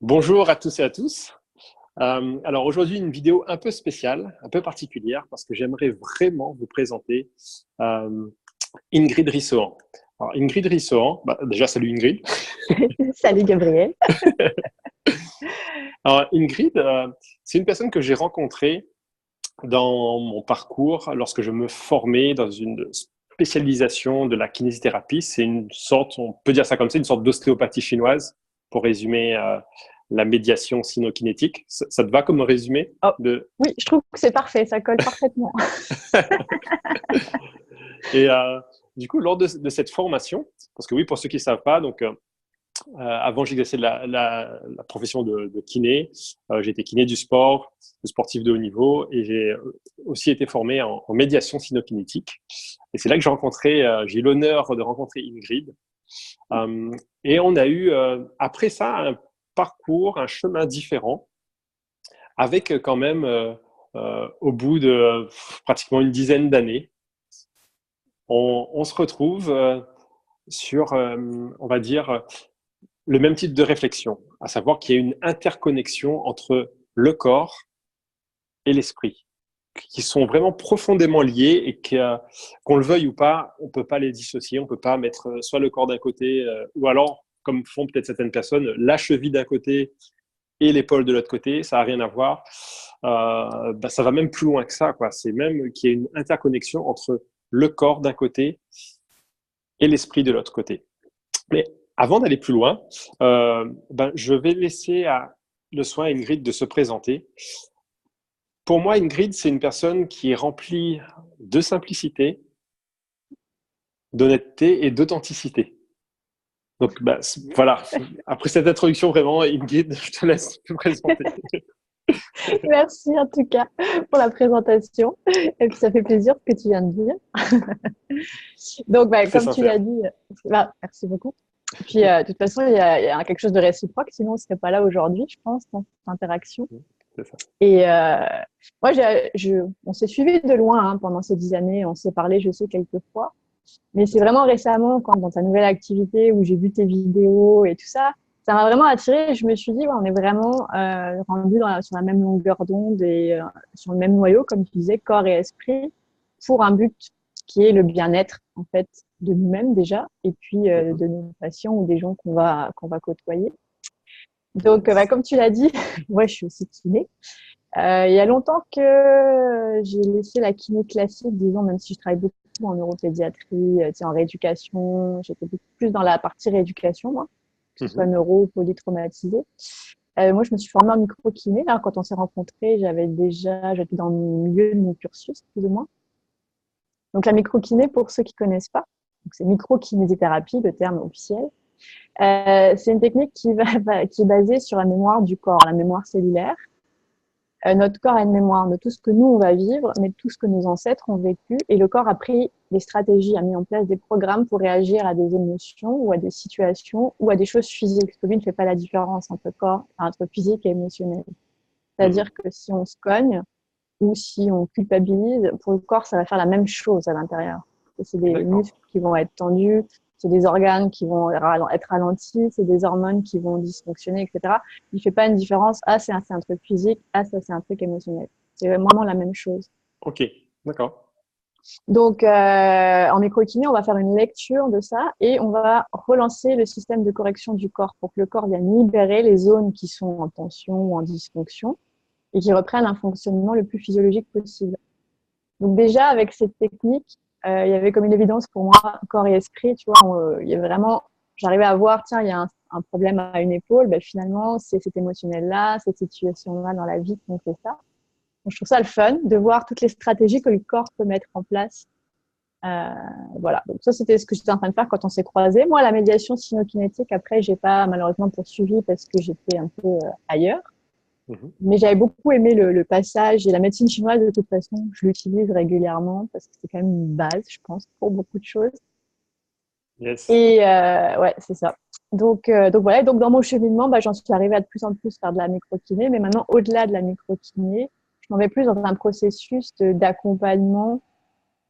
Bonjour à tous et à tous. Alors aujourd'hui, une vidéo un peu spéciale, un peu particulière, parce que j'aimerais vraiment vous présenter euh, Ingrid Rissohan. Alors, Ingrid Rissohan, déjà salut Ingrid. Salut Gabriel. Alors, Ingrid, c'est une personne que j'ai rencontrée dans mon parcours lorsque je me formais dans une spécialisation de la kinésithérapie. C'est une sorte, on peut dire ça comme ça, une sorte d'ostéopathie chinoise, pour résumer la médiation sino-kinétique. Ça te va comme résumé Oh, de... oui, je trouve que c'est parfait, ça colle parfaitement. Et du coup, lors de cette formation, parce que oui, pour ceux qui ne savent pas, donc avant j'exerçais la profession de kiné, j'étais kiné du sport, de sportif de haut niveau, et j'ai aussi été formé en médiation sino-kinétique. Et c'est là que j'ai eu l'honneur de rencontrer Ingrid. Euh, et on a eu, après ça, un parcours, un chemin différent, avec quand même, au bout de pratiquement une dizaine d'années, on se retrouve sur, on va dire, le même type de réflexion, à savoir qu'il y a une interconnexion entre le corps et l'esprit, qui sont vraiment profondément liés et qu'on le veuille ou pas, on ne peut pas les dissocier, on ne peut pas mettre soit le corps d'un côté, ou alors, comme font peut-être certaines personnes, la cheville d'un côté et l'épaule de l'autre côté, ça n'a rien à voir. Ça va même plus loin que ça, quoi. C'est même qu'il y a une interconnexion entre le corps d'un côté et l'esprit de l'autre côté. Mais avant d'aller plus loin, je vais laisser le soin à Ingrid de se présenter. Pour moi, Ingrid, c'est une personne qui est remplie de simplicité, d'honnêteté et d'authenticité. Donc, voilà. Après cette introduction, vraiment, Ingrid, je te laisse te présenter. Merci en tout cas pour la présentation. Et puis ça fait plaisir ce que tu viens de dire. Donc, C'est comme tu l'as sincère. dit, merci beaucoup. Puis, de toute façon, il y a quelque chose de réciproque, sinon on ne serait pas là aujourd'hui, je pense, dans cette interaction. C'est ça. Et moi, on s'est suivis de loin pendant ces 10 années, on s'est parlé, je sais, quelques fois. Mais c'est vraiment récemment, quand dans ta nouvelle activité où j'ai vu tes vidéos et tout ça, ça m'a vraiment attirée. Je me suis dit, ouais, on est vraiment rendu sur la même longueur d'onde et sur le même noyau, comme tu disais, corps et esprit, pour un but qui est le bien-être en fait de nous-mêmes déjà, et puis Mhm. de nos patients ou des gens qu'on va côtoyer. Donc, Yes. comme tu l'as dit, moi, je suis aussi kiné. Il y a longtemps que j'ai laissé la kiné classique, disons, même si je travaille beaucoup en neuropédiatrie, en rééducation. J'étais beaucoup plus dans la partie rééducation, moi, que ce soit Mhm. neuro ou polytraumatisé. Moi, je me suis formée en micro-kiné. Là, quand on s'est rencontrés, j'étais dans le milieu de mon cursus, plus ou moins. Donc, la micro-kiné, pour ceux qui connaissent pas, donc c'est micro-kinésithérapie, le terme officiel. C'est une technique qui est basée sur la mémoire du corps, la mémoire cellulaire. Notre corps a une mémoire de tout ce que nous, on va vivre, mais de tout ce que nos ancêtres ont vécu. Et le corps a pris des stratégies, a mis en place des programmes pour réagir à des émotions ou à des situations ou à des choses physiques. Parce que lui ne fait pas la différence entre corps, entre physique et émotionnel. Mhm. C'est-à-dire que si on se cogne ou si on culpabilise, pour le corps, ça va faire la même chose à l'intérieur. C'est des D'accord. muscles qui vont être tendus, c'est des organes qui vont être ralentis, c'est des hormones qui vont dysfonctionner, etc. Il ne fait pas une différence. Ah, c'est un truc physique. Ah, ça, c'est un truc émotionnel. C'est vraiment la même chose. Ok. D'accord. Donc, en micro-kiné, on va faire une lecture de ça et on va relancer le système de correction du corps pour que le corps vienne libérer les zones qui sont en tension ou en dysfonction et qui reprennent un fonctionnement le plus physiologique possible. Donc déjà, avec cette technique, il y avait comme une évidence pour moi, corps et esprit, tu vois, il y avait vraiment, j'arrivais à voir, tiens, il y a un problème à une épaule, ben, finalement, c'est cet émotionnel-là, cette situation-là dans la vie qui nous fait ça. Donc, je trouve ça le fun de voir toutes les stratégies que le corps peut mettre en place. Euh, voilà, donc ça, c'était ce que j'étais en train de faire quand on s'est croisés. Moi, la médiation sinokinétique, après, j'ai pas malheureusement poursuivi parce que j'étais un peu ailleurs. Mhm. Mais j'avais beaucoup aimé le passage et la médecine chinoise, de toute façon, je l'utilise régulièrement parce que c'est quand même une base, je pense, pour beaucoup de choses. Yes. Et ouais, c'est ça. Donc voilà, donc dans mon cheminement, j'en suis arrivée à de plus en plus faire de la microkiné, mais maintenant, au-delà de la microkiné, je m'en vais plus dans un processus d'accompagnement,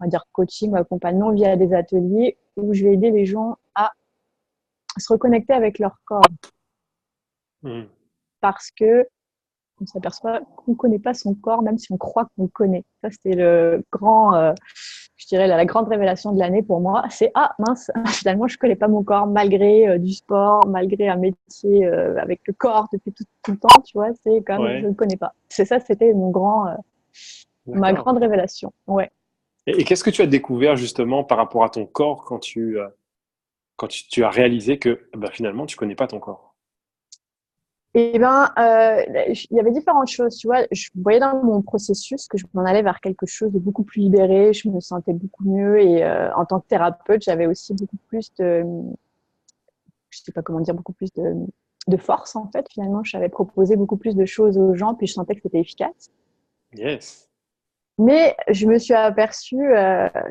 on va dire coaching ou accompagnement via des ateliers où je vais aider les gens à se reconnecter avec leur corps. Mhm. parce que on s'aperçoit qu'on ne connaît pas son corps, même si on croit qu'on le connaît. Ça, c'était le grand, je dirais, la grande révélation de l'année pour moi. C'est, ah mince, finalement, je ne connais pas mon corps, malgré du sport, malgré un métier avec le corps depuis tout le temps, tu vois, c'est comme, je ne le connais pas. C'est ça, c'était ma grande révélation. Ouais. Et qu'est-ce que tu as découvert justement par rapport à ton corps quand tu as réalisé que finalement, tu ne connais pas ton corps? Eh ben, il y avait différentes choses, tu vois. Je voyais dans mon processus que je m'en allais vers quelque chose de beaucoup plus libéré. Je me sentais beaucoup mieux et en tant que thérapeute, j'avais aussi beaucoup plus je sais pas comment dire, beaucoup plus de force en fait. Finalement, j'avais proposé beaucoup plus de choses aux gens, puis je sentais que c'était efficace. Yes. Mais je me suis aperçue,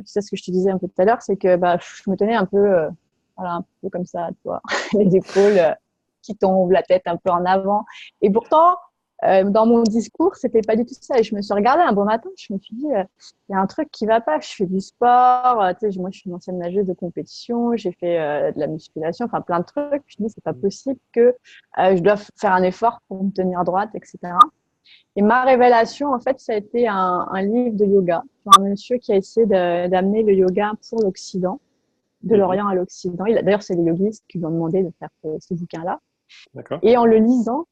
c'est ce que je te disais un peu tout à l'heure, c'est que je me tenais un peu, voilà, un peu comme ça, tu vois, les épaules qui tombent, la tête un peu en avant. Et pourtant, dans mon discours, c'était pas du tout ça. Et je me suis regardée un bon matin, je me suis dit, il y a un truc qui va pas. Je fais du sport, tu sais, moi je suis une ancienne nageuse de compétition, j'ai fait de la musculation, enfin plein de trucs. Je me suis dit, c'est pas possible que je dois faire un effort pour me tenir droite, etc. Et ma révélation, en fait, ça a été un livre de yoga. Un monsieur qui a essayé d'amener le yoga pour l'Occident, de l'Orient à l'Occident. D'ailleurs, c'est les yogis qui lui ont demandé de faire ce bouquin-là. D'accord. Et en le lisant,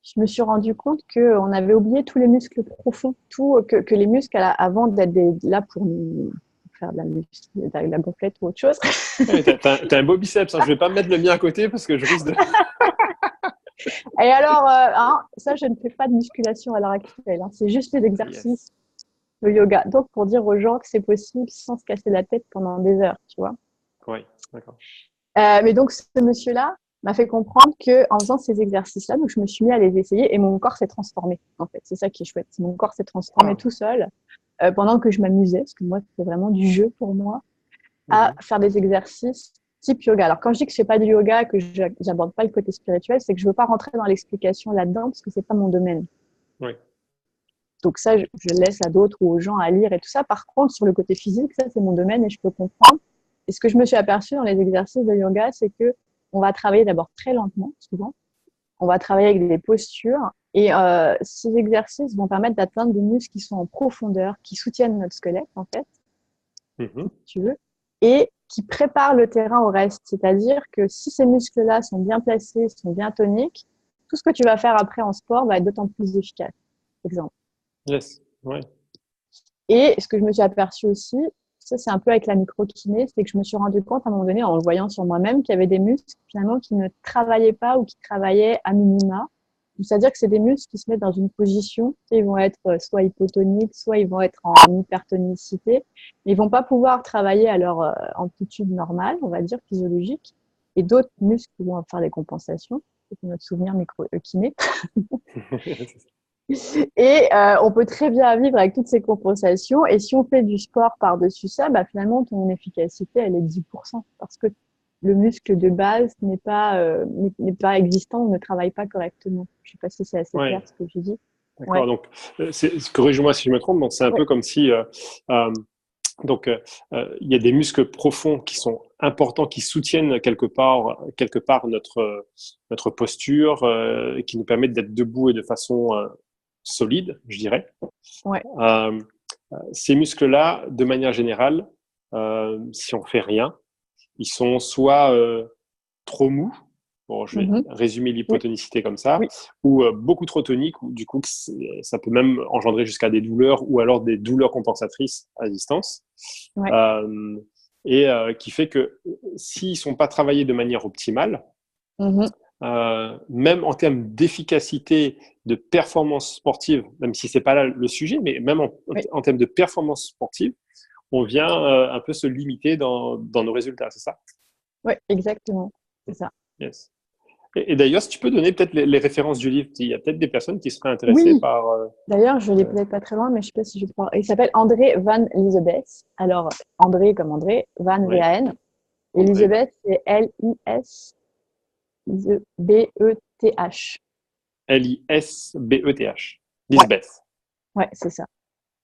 je me suis rendu compte qu'on avait oublié tous les muscles profonds, que les muscles, avant d'être là pour nous faire de la gonflette ou autre chose. Ouais, t'as un beau biceps, hein. Je vais pas mettre le mien à côté parce que je risque de... Et alors, ça, je ne fais pas de musculation à l'heure actuelle. C'est juste les exercices de yoga. Donc, pour dire aux gens que c'est possible sans se casser la tête pendant des heures, tu vois. Oui, d'accord. Mais donc, ce monsieur-là m'a fait comprendre que en faisant ces exercices-là, donc je me suis mis à les essayer et mon corps s'est transformé. En fait, c'est ça qui est chouette. Mon corps s'est transformé tout seul pendant que je m'amusais, parce que moi, c'était vraiment du jeu pour moi, à faire des exercices type yoga. Alors, quand je dis que je fais pas du yoga, que j'aborde pas le côté spirituel, c'est que je veux pas rentrer dans l'explication là-dedans parce que c'est pas mon domaine. Oui. Donc ça, je laisse à d'autres ou aux gens à lire et tout ça. Par contre, sur le côté physique, ça, c'est mon domaine et je peux comprendre. Et ce que je me suis aperçue dans les exercices de yoga, c'est que on va travailler d'abord très lentement, souvent. On va travailler avec des postures. Et ces exercices vont permettre d'atteindre des muscles qui sont en profondeur, qui soutiennent notre squelette, en fait, si tu veux, et qui préparent le terrain au reste. C'est-à-dire que si ces muscles-là sont bien placés, sont bien toniques, tout ce que tu vas faire après en sport va être d'autant plus efficace. Exemple. Yes, ouais. Et ce que je me suis aperçue aussi, ça c'est un peu avec la microkiné, c'est que je me suis rendu compte à un moment donné, en le voyant sur moi-même, qu'il y avait des muscles finalement qui ne travaillaient pas ou qui travaillaient à minima. C'est-à-dire que c'est des muscles qui se mettent dans une position, ils vont être soit hypotoniques, soit ils vont être en hypertonicité, mais ils vont pas pouvoir travailler à leur amplitude normale, on va dire physiologique, et d'autres muscles vont faire des compensations. C'est notre souvenir micro-kiné. Et on peut très bien vivre avec toutes ces compensations. Et si on fait du sport par-dessus ça, finalement, ton efficacité, elle est de 10%. Parce que le muscle de base n'est pas existant ou ne travaille pas correctement. Je ne sais pas si c'est assez clair ce que je dis. D'accord. Ouais. Donc, corrige-moi si je me trompe. Donc, c'est un peu comme si... il y a des muscles profonds qui sont importants, qui soutiennent quelque part notre posture, qui nous permettent d'être debout et de façon solide, je dirais. Ouais. Ces muscles-là, de manière générale, si on fait rien, ils sont soit trop mous, bon, je vais résumer l'hypotonicité comme ça, ou beaucoup trop toniques, ou du coup, ça peut même engendrer jusqu'à des douleurs, ou alors des douleurs compensatrices à distance. Ouais. Qui fait que s'ils ne sont pas travaillés de manière optimale, même en termes d'efficacité, de performance sportive, même si c'est pas là le sujet, mais même en termes de performance sportive, on vient un peu se limiter dans nos résultats, c'est ça? Oui, exactement, c'est ça. Yes. Et d'ailleurs, si tu peux donner peut-être les références du livre, il y a peut-être des personnes qui seraient intéressées par... D'ailleurs, je ne l'ai peut-être pas très loin, mais je ne sais pas si je pourrais... Il s'appelle André Van Liesebeth. Alors, André comme André, Van V-A-N. Et Liesebeth, c'est L-I-S-B-E-T-H. L-I-S-B-E-T-H. Lisbeth. Ouais, c'est ça.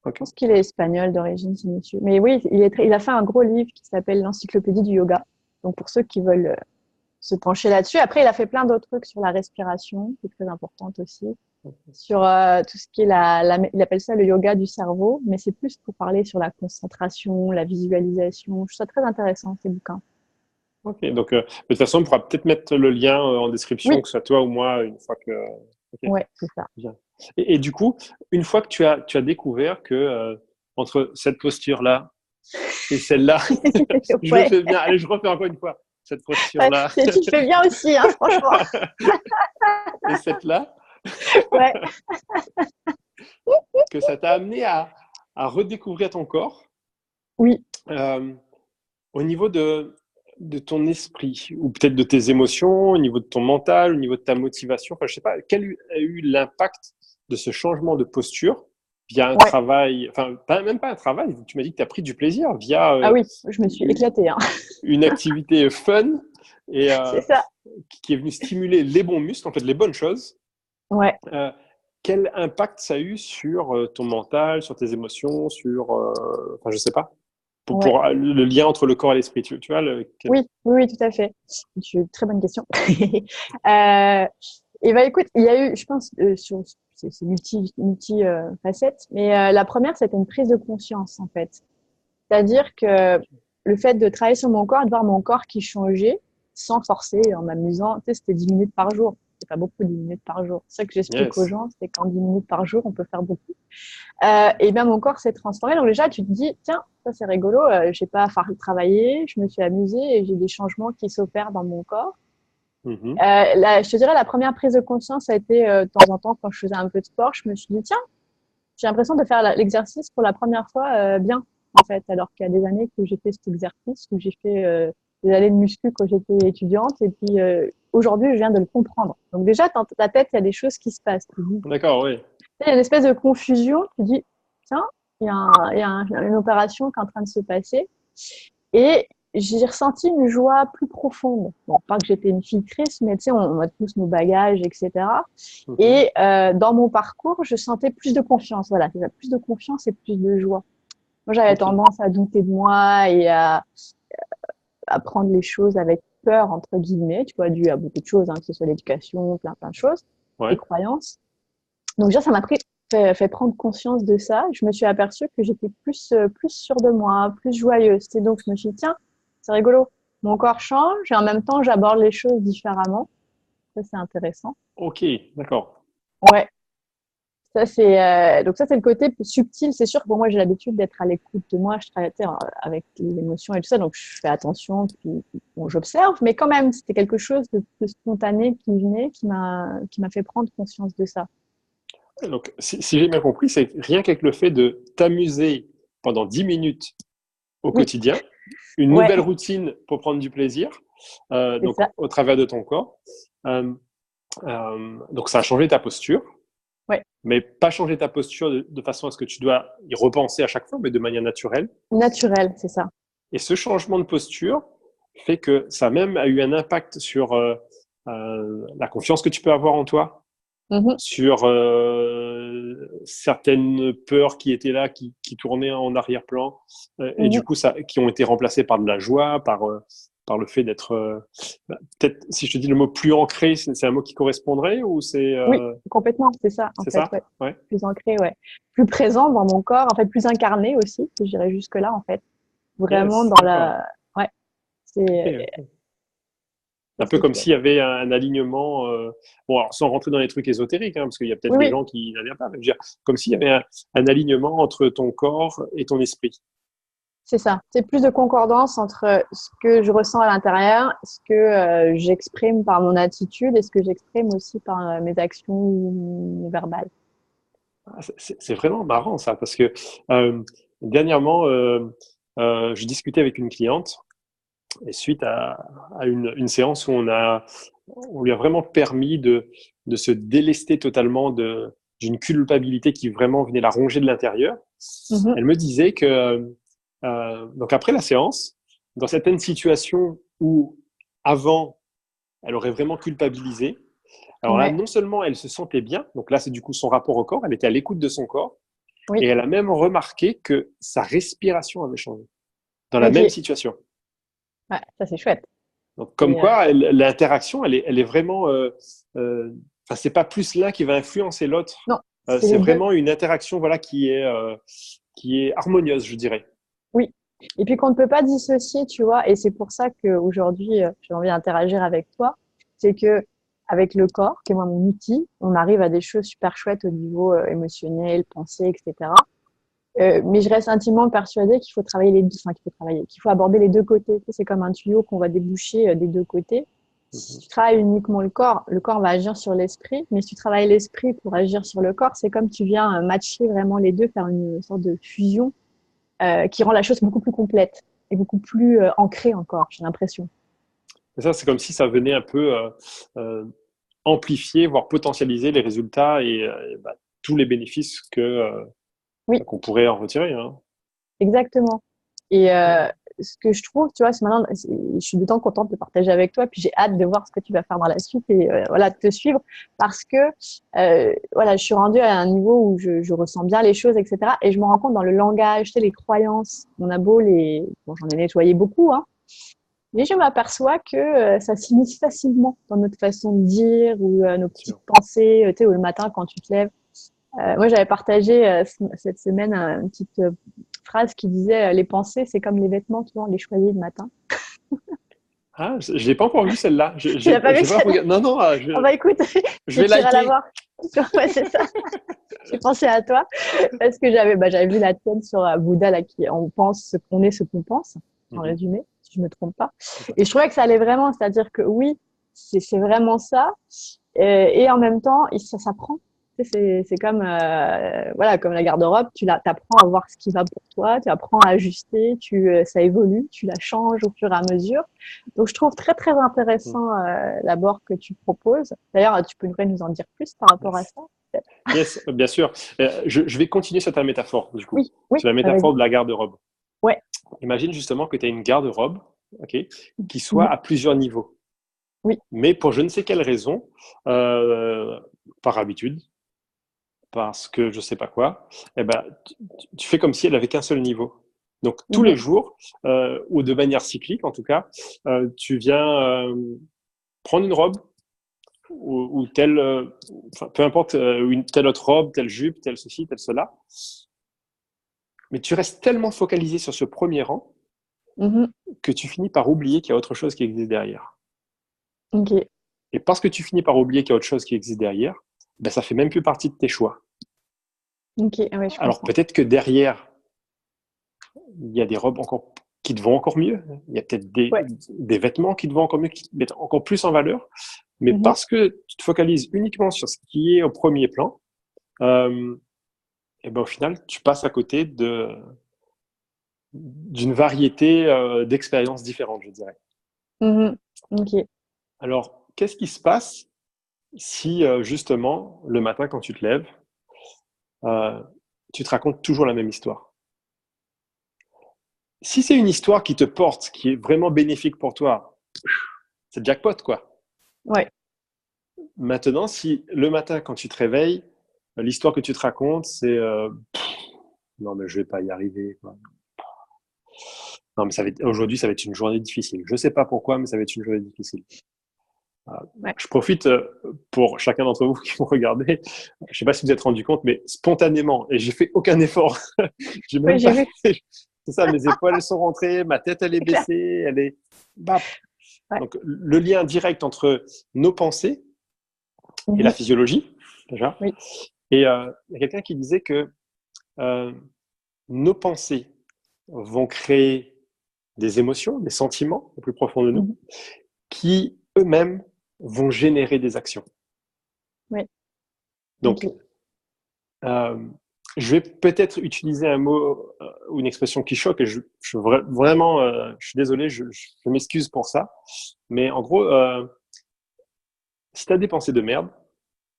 Okay. Je pense qu'il est espagnol d'origine, ce monsieur. Mais oui, il a fait un gros livre qui s'appelle l'Encyclopédie du yoga. Donc, pour ceux qui veulent se pencher là-dessus. Après, il a fait plein d'autres trucs sur la respiration, qui est très importante aussi. Sur tout ce qui est il appelle ça le yoga du cerveau, mais c'est plus pour parler sur la concentration, la visualisation. Je trouve ça très intéressant, ces bouquins. Ok, donc de toute façon, on pourra peut-être mettre le lien en description, Oui, que ce soit toi ou moi, une fois que. Ok, ouais, c'est ça. bien. Et du coup, une fois que tu as découvert que entre cette posture-là et celle-là, je le Ouais, fais bien. Allez, je refais encore une fois. Cette ouais, posture-là tu le fais bien aussi, hein, franchement. et cette-là, Ouais, que ça t'a amené à redécouvrir ton corps oui, euh, au niveau de ton esprit, ou peut-être de tes émotions, au niveau de ton mental, au niveau de ta motivation. Enfin, je sais pas, quel a eu l'impact de ce changement de posture via un ouais. travail, enfin, même pas un travail, tu m'as dit que tu as pris du plaisir via Ah oui, je me suis éclatée, hein. une activité fun et C'est ça. qui est venue stimuler les bons muscles, en fait, les bonnes choses. Ouais, Euh, quel impact ça a eu sur ton mental, sur tes émotions, sur, enfin, je sais pas, ouais. pour le lien entre le corps et l'esprit, tu vois, Oui, oui, oui, tout à fait. Très bonne question. Et ben écoute, il y a eu, je pense, c'est multi facettes, mais la première, c'était une prise de conscience en fait. C'est-à-dire que le fait de travailler sur mon corps, de voir mon corps qui changeait, sans forcer, en m'amusant, tu sais, c'était 10 minutes par jour. C'est pas beaucoup, 10 minutes par jour. C'est ça que j'explique aux yes. gens, c'est qu'en 10 minutes par jour, on peut faire beaucoup. Et bien mon corps s'est transformé. Donc déjà, tu te dis, tiens, ça c'est rigolo, j'ai pas travaillé, je me suis amusée et j'ai des changements qui s'opèrent dans mon corps. Mhm. Je te dirais, la première prise de conscience a été de temps en temps quand je faisais un peu de sport, je me suis dit, tiens, j'ai l'impression de faire l'exercice pour la première fois bien, en fait, alors qu'il y a des années que j'ai fait cet exercice, que j'ai fait des années de muscu quand j'étais étudiante, et puis aujourd'hui, je viens de le comprendre. Donc déjà, dans ta tête, il y a des choses qui se passent. D'accord, oui. Il y a une espèce de confusion. Tu dis, tiens, une opération qui est en train de se passer. Et j'ai ressenti une joie plus profonde. Bon, pas que j'étais une fille triste, mais tu sais, on a tous nos bagages, etc. Mhm. Et dans mon parcours, je sentais plus de confiance. Voilà, plus de confiance et plus de joie. Moi, j'avais Ok. tendance à douter de moi et à prendre les choses avec peur, entre guillemets, tu vois, dû à beaucoup de choses, hein, que ce soit l'éducation, plein de choses, des Ouais. croyances. Donc déjà, ça m'a fait prendre conscience de ça. Je me suis aperçue que j'étais plus sûre de moi, plus joyeuse. Et donc, je me suis dit, tiens, c'est rigolo. Mon corps change et en même temps, j'aborde les choses différemment. Ça, c'est intéressant. Ok, d'accord. Ouais. Donc ça, c'est le côté plus subtil. C'est sûr que pour moi, j'ai l'habitude d'être à l'écoute de moi. Je travaille avec l'émotion et tout ça. Donc, je fais attention. Puis, bon, j'observe. Mais quand même, c'était quelque chose de spontané qui venait, qui m'a fait prendre conscience de ça. Donc, si j'ai bien compris, c'est rien qu'avec le fait de t'amuser pendant 10 minutes au Oui. quotidien, une Ouais. nouvelle routine pour prendre du plaisir, C'est donc ça. au travers de ton corps. Euh, donc, ça a changé ta posture, Ouais. mais pas changer ta posture de façon à ce que tu dois y repenser à chaque fois, mais de manière naturelle. Naturel, c'est ça. Et ce changement de posture fait que ça même a eu un impact sur la confiance que tu peux avoir en toi, Mhm. sur certaines peurs qui étaient là, qui tournaient en arrière-plan, et du Mhm. coup, qui ont été remplacées par de la joie, par le fait d'être, peut-être, si je te dis le mot plus ancré, c'est un mot qui correspondrait ou Oui, complètement, c'est ça, en c'est fait, ça? ouais. Ouais. Plus ancré, ouais. Plus présent dans mon corps, en fait, plus incarné aussi, je dirais jusque-là, en fait. Vraiment Yes, dans d'accord. ouais, Ok, c'est, ok. ça, Un peu c'est comme chouette. s'il y avait un alignement, bon, alors sans rentrer dans les trucs ésotériques, hein, parce qu'il y a peut-être Oui, des oui, gens qui n'adhèrent pas, mais je veux dire, comme s'il y avait un alignement entre ton corps et ton esprit. c'est ça. C'est plus de concordance entre ce que je ressens à l'intérieur, ce que j'exprime par mon attitude et ce que j'exprime aussi par mes actions verbales. Ah, c'est vraiment marrant ça, parce que euh, dernièrement, je discutais avec une cliente, et suite à une séance où on lui a vraiment permis de se délester totalement d'une culpabilité qui vraiment venait la ronger de l'intérieur. Mhm. Elle me disait que, donc après la séance, dans certaines situations où avant, elle aurait vraiment culpabilisé, alors là, Ouais, non seulement elle se sentait bien, donc là c'est du coup son rapport au corps, elle était à l'écoute de son corps, et oui, elle a même remarqué que sa respiration avait changé dans la même ok. situation. Ouais, ça c'est chouette. Donc, comme Et, quoi, l'interaction, elle est vraiment. Enfin, c'est pas plus l'un qui va influencer l'autre. non, c'est C'est les deux. vraiment une interaction, voilà, qui est harmonieuse, je dirais. Oui. Et puis qu'on ne peut pas dissocier, tu vois, et c'est pour ça qu'aujourd'hui, j'ai envie d'interagir avec toi, c'est que avec le corps, qui est moi mon outil, on arrive à des choses super chouettes au niveau émotionnel, pensée, etc. Mais je reste intimement persuadée qu'il faut travailler les deux, enfin qu'il faut travailler, qu'il faut aborder les deux côtés. Tu sais, c'est comme un tuyau qu'on va déboucher des deux côtés. Si Mhm. tu travailles uniquement le corps va agir sur l'esprit, mais si tu travailles l'esprit pour agir sur le corps, c'est comme tu viens matcher vraiment les deux, faire une sorte de fusion qui rend la chose beaucoup plus complète et beaucoup plus ancrée encore, j'ai l'impression. Et ça, c'est comme si ça venait un peu euh, amplifier, voire potentialiser les résultats et bah, tous les bénéfices Oui, qu'on pourrait en retirer. Hein. exactement. Et ce que je trouve, tu vois, c'est maintenant, je suis d'autant contente de partager avec toi, puis j'ai hâte de voir ce que tu vas faire dans la suite et voilà, de te suivre parce que voilà, je suis rendue à un niveau où je ressens bien les choses, etc. Et je me rends compte dans le langage, tu sais, les croyances, on a beau les, bon, j'en ai nettoyé beaucoup, hein, mais je m'aperçois que ça s'immisce facilement dans notre façon de dire ou nos petites Sûr. pensées, tu sais, ou le matin quand tu te lèves. Moi, j'avais partagé cette semaine une petite phrase qui disait les pensées, c'est comme les vêtements, tu vois, on les choisit le matin. Ah, je ne l'ai pas encore vu celle-là. Tu l'as pas vu J'ai pas celle-là? regardé. Non, non, Oh bah écoute, je tu vais iras la liker. voir. Ouais, c'est ça. J'ai pensé à toi parce que j'avais vu la tienne sur Bouddha là qui on pense ce qu'on est, ce qu'on pense, en Mhm, résumé, si je me trompe pas. c'est ça. Et je trouvais que ça allait vraiment, c'est-à-dire que oui, c'est vraiment ça. Et en même temps, ça s'apprend. Tu sais, c'est comme voilà, comme la garde-robe, t'apprends à voir ce qui va pour toi, tu apprends à ajuster, ça évolue, tu la changes au fur et à mesure. Donc je trouve très très Mhm. intéressant l'abord que tu proposes. D'ailleurs, tu pourrais nous en dire plus par rapport à Yes. ça? Yes, bien sûr. Je vais continuer sur ta métaphore, du coup, Oui, oui, sur la métaphore vas-y. de la garde-robe. Ouais. Imagine justement que tu as une garde-robe, ok, qui soit Mhm. à plusieurs niveaux. Oui. Mais pour je ne sais quelle raison, euh, par habitude, parce que je sais pas quoi, eh ben, tu fais comme si elle avait qu'un seul niveau. Donc tous les Mhm. jours, ou de manière cyclique en tout cas, tu viens prendre une robe ou telle, enfin, peu importe, une telle autre robe, telle jupe, telle ceci, telle cela, mais tu restes tellement focalisé sur ce premier rang Mhm. que tu finis par oublier qu'il y a autre chose qui existe derrière. Ok. Et parce que tu finis par oublier qu'il y a autre chose qui existe derrière, ben, ça fait même plus partie de tes choix. Ok. Ah ouais, je Alors comprends. peut-être que derrière, il y a des robes encore qui te vont encore mieux. Il y a peut-être Ouais. des vêtements qui te vont encore mieux, qui te mettent encore plus en valeur. Mais Mhm. parce que tu te focalises uniquement sur ce qui est au premier plan, euh, et ben au final, tu passes à côté d'une variété d'expériences différentes, je dirais. Mhm. Ok. Alors, qu'est-ce qui se passe si justement, le matin, quand tu te lèves, euh, tu te racontes toujours la même histoire? Si c'est une histoire qui te porte, qui est vraiment bénéfique pour toi, c'est jackpot, quoi. Ouais. Maintenant, si le matin, quand tu te réveilles, l'histoire que tu te racontes, c'est non, mais je vais pas y arriver, quoi. Non, mais aujourd'hui, ça va être une journée difficile. Je sais pas pourquoi, mais ça va être une journée difficile. Ouais. Je profite pour chacun d'entre vous qui vont regarder. Je sais pas si vous êtes rendu compte, mais spontanément, et j'ai fait aucun effort. J'ai Ouais, même j'ai pas vu. fait. C'est ça, mes épaules elles sont rentrées, ma tête elle est C'est clair. baissée, elle est. Bap. Ouais. Donc le lien direct entre nos pensées et la Mhm. physiologie, déjà. Oui. Et il y a quelqu'un qui disait que euh, nos pensées vont créer des émotions, des sentiments au plus profond de nous, Mhm. qui eux-mêmes vont générer des actions. Ouais. Donc, Ok. euh, je vais peut-être utiliser un mot ou une expression qui choque, et vraiment, je suis désolé, je m'excuse pour ça, mais en gros, si tu as des pensées de merde,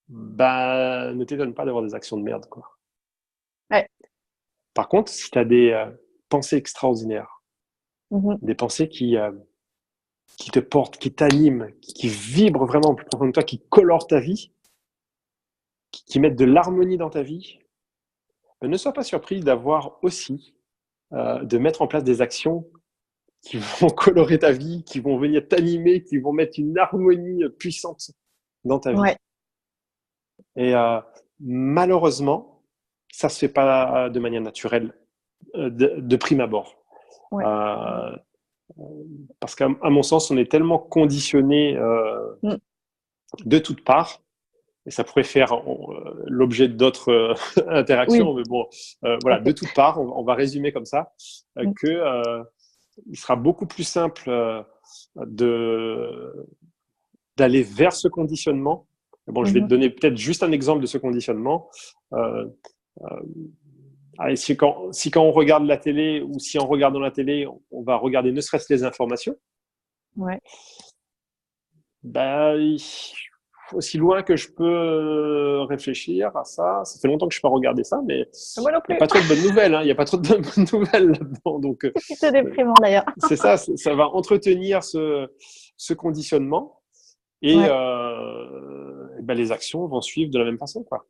bah, ne t'étonne pas d'avoir des actions de merde, quoi. Ouais. Par contre, si tu as des pensées extraordinaires, Mhm. des pensées qui te portent, qui t'animent, qui vibrent vraiment au plus profond de toi, qui colorent ta vie, qui mettent de l'harmonie dans ta vie, ne sois pas surpris d'avoir aussi, de mettre en place des actions qui vont colorer ta vie, qui vont venir t'animer, qui vont mettre une harmonie puissante dans ta vie. Ouais. Et malheureusement, ça se fait pas de manière naturelle de prime abord. Ouais. Parce qu'à mon sens, on est tellement conditionné de toutes parts, et ça pourrait faire l'objet d'autres interactions, mais bon, voilà, de toutes parts, on va résumer comme ça, que il sera beaucoup plus simple d'aller vers ce conditionnement. Bon, je vais te donner peut-être juste un exemple de ce conditionnement. Allez, si quand on regarde la télé ou si en regardant la télé, on va regarder ne serait-ce les informations, aussi loin que je peux réfléchir à ça, ça fait longtemps que je n'ai pas regardé ça, mais il n'y a pas trop de bonnes nouvelles. Il n'y a pas trop de bonnes nouvelles là-dedans. Donc, c'est déprimant d'ailleurs. C'est ça, ça va entretenir ce conditionnement et les actions vont suivre de la même façon, quoi.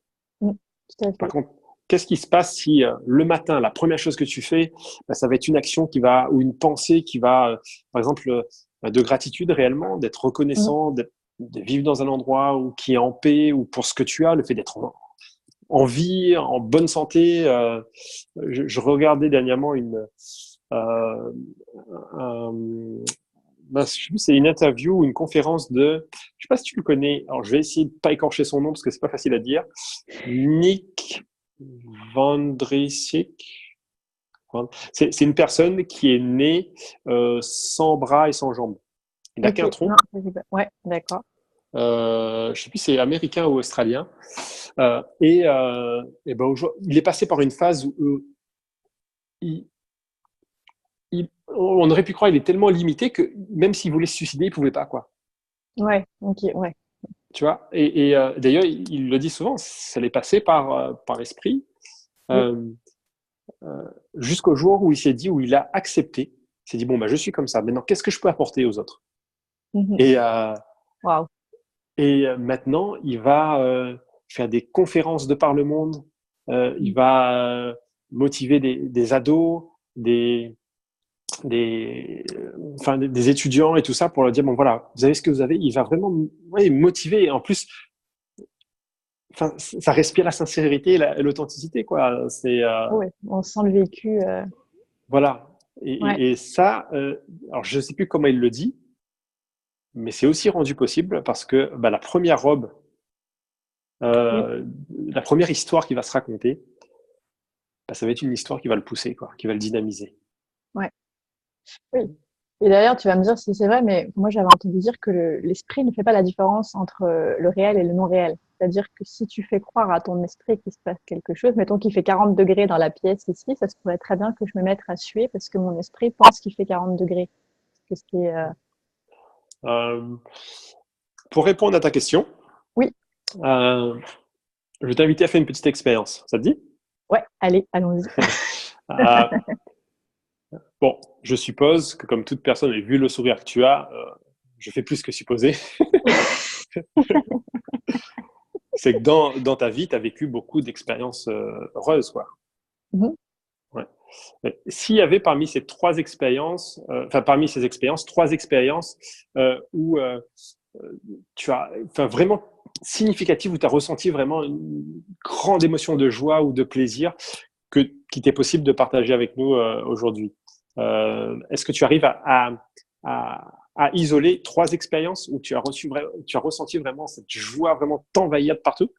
Par contre, qu'est-ce qui se passe si le matin, la première chose que tu fais, ça va être une action ou une pensée qui va, par exemple, de gratitude réellement, d'être reconnaissant, de vivre dans un endroit qui est en paix, ou pour ce que tu as, le fait d'être en vie, en bonne santé. Je regardais dernièrement c'est une interview ou une conférence de, je sais pas si tu le connais, alors je vais essayer de pas écorcher son nom parce que c'est pas facile à dire, Nick Vandricic. C'est une personne qui est née sans bras et sans jambes. Il n'a qu'un tronc. Ouais, d'accord. Je sais plus si c'est américain ou australien. Il est passé par une phase où on aurait pu croire qu'il est tellement limité que même s'il voulait se suicider, il pouvait pas, quoi. Ouais, ok, ouais. Tu vois, et d'ailleurs, il le dit souvent, ça l'est passé par esprit, jusqu'au jour où il a accepté, il s'est dit, bon, je suis comme ça, maintenant, qu'est-ce que je peux apporter aux autres? Et maintenant, il va faire des conférences de par le monde, il va motiver des ados, des étudiants et tout ça pour leur dire, bon voilà, vous avez ce que vous avez. Il va vraiment motiver. En plus, ça respire la sincérité et l'authenticité, quoi. On sent le vécu. Voilà. Et ça, alors je ne sais plus comment il le dit, mais c'est aussi rendu possible parce que la première robe, la première histoire qui va se raconter, ça va être une histoire qui va le pousser, quoi, qui va le dynamiser. Ouais. Oui. Et d'ailleurs, tu vas me dire si c'est vrai, mais moi j'avais entendu dire que l'esprit ne fait pas la différence entre le réel et le non réel. C'est-à-dire que si tu fais croire à ton esprit qu'il se passe quelque chose, mettons qu'il fait 40 degrés dans la pièce ici, ça se pourrait très bien que je me mette à suer parce que mon esprit pense qu'il fait 40 degrés. Ce qui est, Pour répondre à ta question, oui. Je vais t'inviter à faire une petite expérience. Ça te dit? Ouais, allez, allons-y. Bon, je suppose que comme toute personne, et vu le sourire que tu as, je fais plus que supposer. C'est que dans ta vie, tu as vécu beaucoup d'expériences heureuses, quoi. Ouais. S'il y avait parmi ces expériences, trois expériences où tu as, vraiment significatives, où tu as ressenti vraiment une grande émotion de joie ou de plaisir qui t'est possible de partager avec nous aujourd'hui. Est-ce que tu arrives à isoler trois expériences où tu as ressenti vraiment cette joie vraiment t'envahir de partout?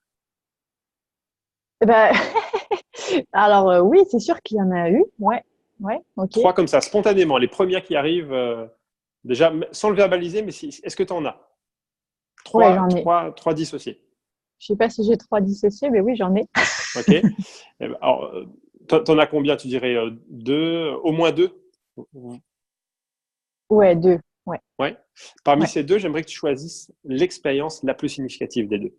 Alors oui, c'est sûr qu'il y en a eu. Ouais, ok. Trois comme ça, spontanément, les premières qui arrivent, déjà sans le verbaliser, mais est-ce que tu en as? Trois dissociés. Je sais pas si j'ai 3 dissociés, mais oui, j'en ai. Ok. Alors, t'en as combien? Tu dirais 2, au moins 2? Ouais, 2. Ouais. Parmi ces 2, j'aimerais que tu choisisses l'expérience la plus significative des 2.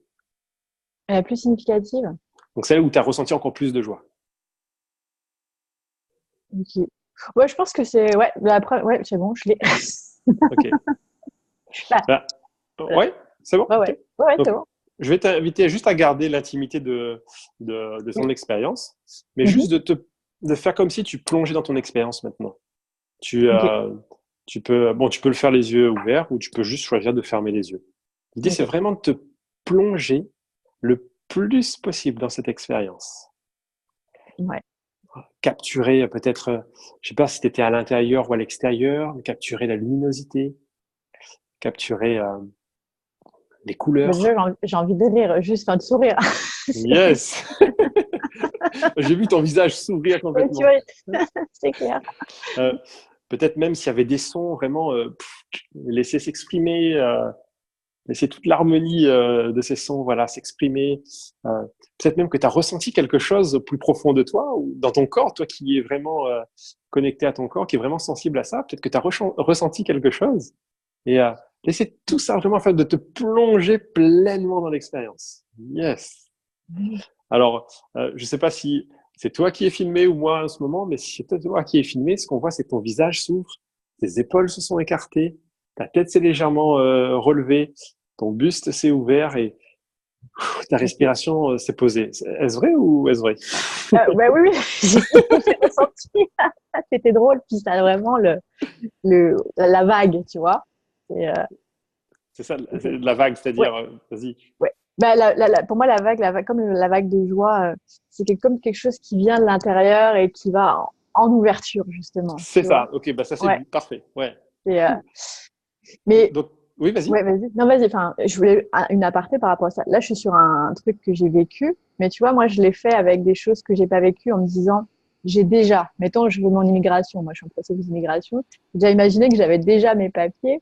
La plus significative? Donc celle où tu as ressenti encore plus de joie. Ok. Ouais, je pense que c'est... Ouais, c'est bon, je l'ai. Ok. Ouais, c'est bon? Ouais, c'est bon. Je vais t'inviter juste à garder l'intimité de ton expérience, mais juste de faire comme si tu plongeais dans ton expérience maintenant. Tu tu peux le faire les yeux ouverts ou tu peux juste choisir de fermer les yeux. L'idée, c'est Ok. vraiment de te plonger le plus possible dans cette expérience. Ouais. Capturer peut-être, je sais pas si tu étais à l'intérieur ou à l'extérieur, mais capturer la luminosité, capturer les Mais déjà, couleurs. j'ai envie de rire, juste, enfin, de sourire. Yes! J'ai vu ton visage s'ouvrir Ouais, tu complètement. vois, c'est clair. Euh, Peut-être même s'il y avait des sons, vraiment laisser s'exprimer, laisser toute l'harmonie de ces sons voilà, s'exprimer. Euh, Peut-être même que tu as ressenti quelque chose au plus profond de toi, ou dans ton corps, toi qui es vraiment connecté à ton corps, qui est vraiment sensible à ça. Peut-être que tu as ressenti quelque chose. Et laisser tout ça vraiment faire de te plonger pleinement dans l'expérience. Yes. Alors, je ne sais pas si c'est toi qui es filmé ou moi en ce moment, mais si c'est toi qui es filmé, ce qu'on voit, c'est que ton visage s'ouvre, tes épaules se sont écartées, ta tête s'est légèrement relevée, ton buste s'est ouvert et ta respiration s'est posée. Est-ce vrai ou est-ce vrai? Ouais, oui, oui, j'ai ressenti. C'était drôle, puis ça a vraiment la vague, tu vois. Et, C'est ça, c'est- la vague, ouais, c'est-à-dire, vas-y. ouais. Bah, pour moi, comme la vague de joie, c'est comme quelque chose qui vient de l'intérieur et qui va en ouverture, justement, C'est tu vois. ça, ok, bah ça c'est Ouais. parfait. Ouais. Et, Cool. mais Donc, oui, vas-y. ouais, vas-y. Non, vas-y. Enfin, je voulais une aparté par rapport à ça. Là, je suis sur un truc que j'ai vécu, mais tu vois, moi, je l'ai fait avec des choses que j'ai pas vécues en me disant, j'ai déjà, mettons, je veux mon immigration. Moi, je suis en processus d'immigration. J'ai déjà imaginé que j'avais déjà mes papiers.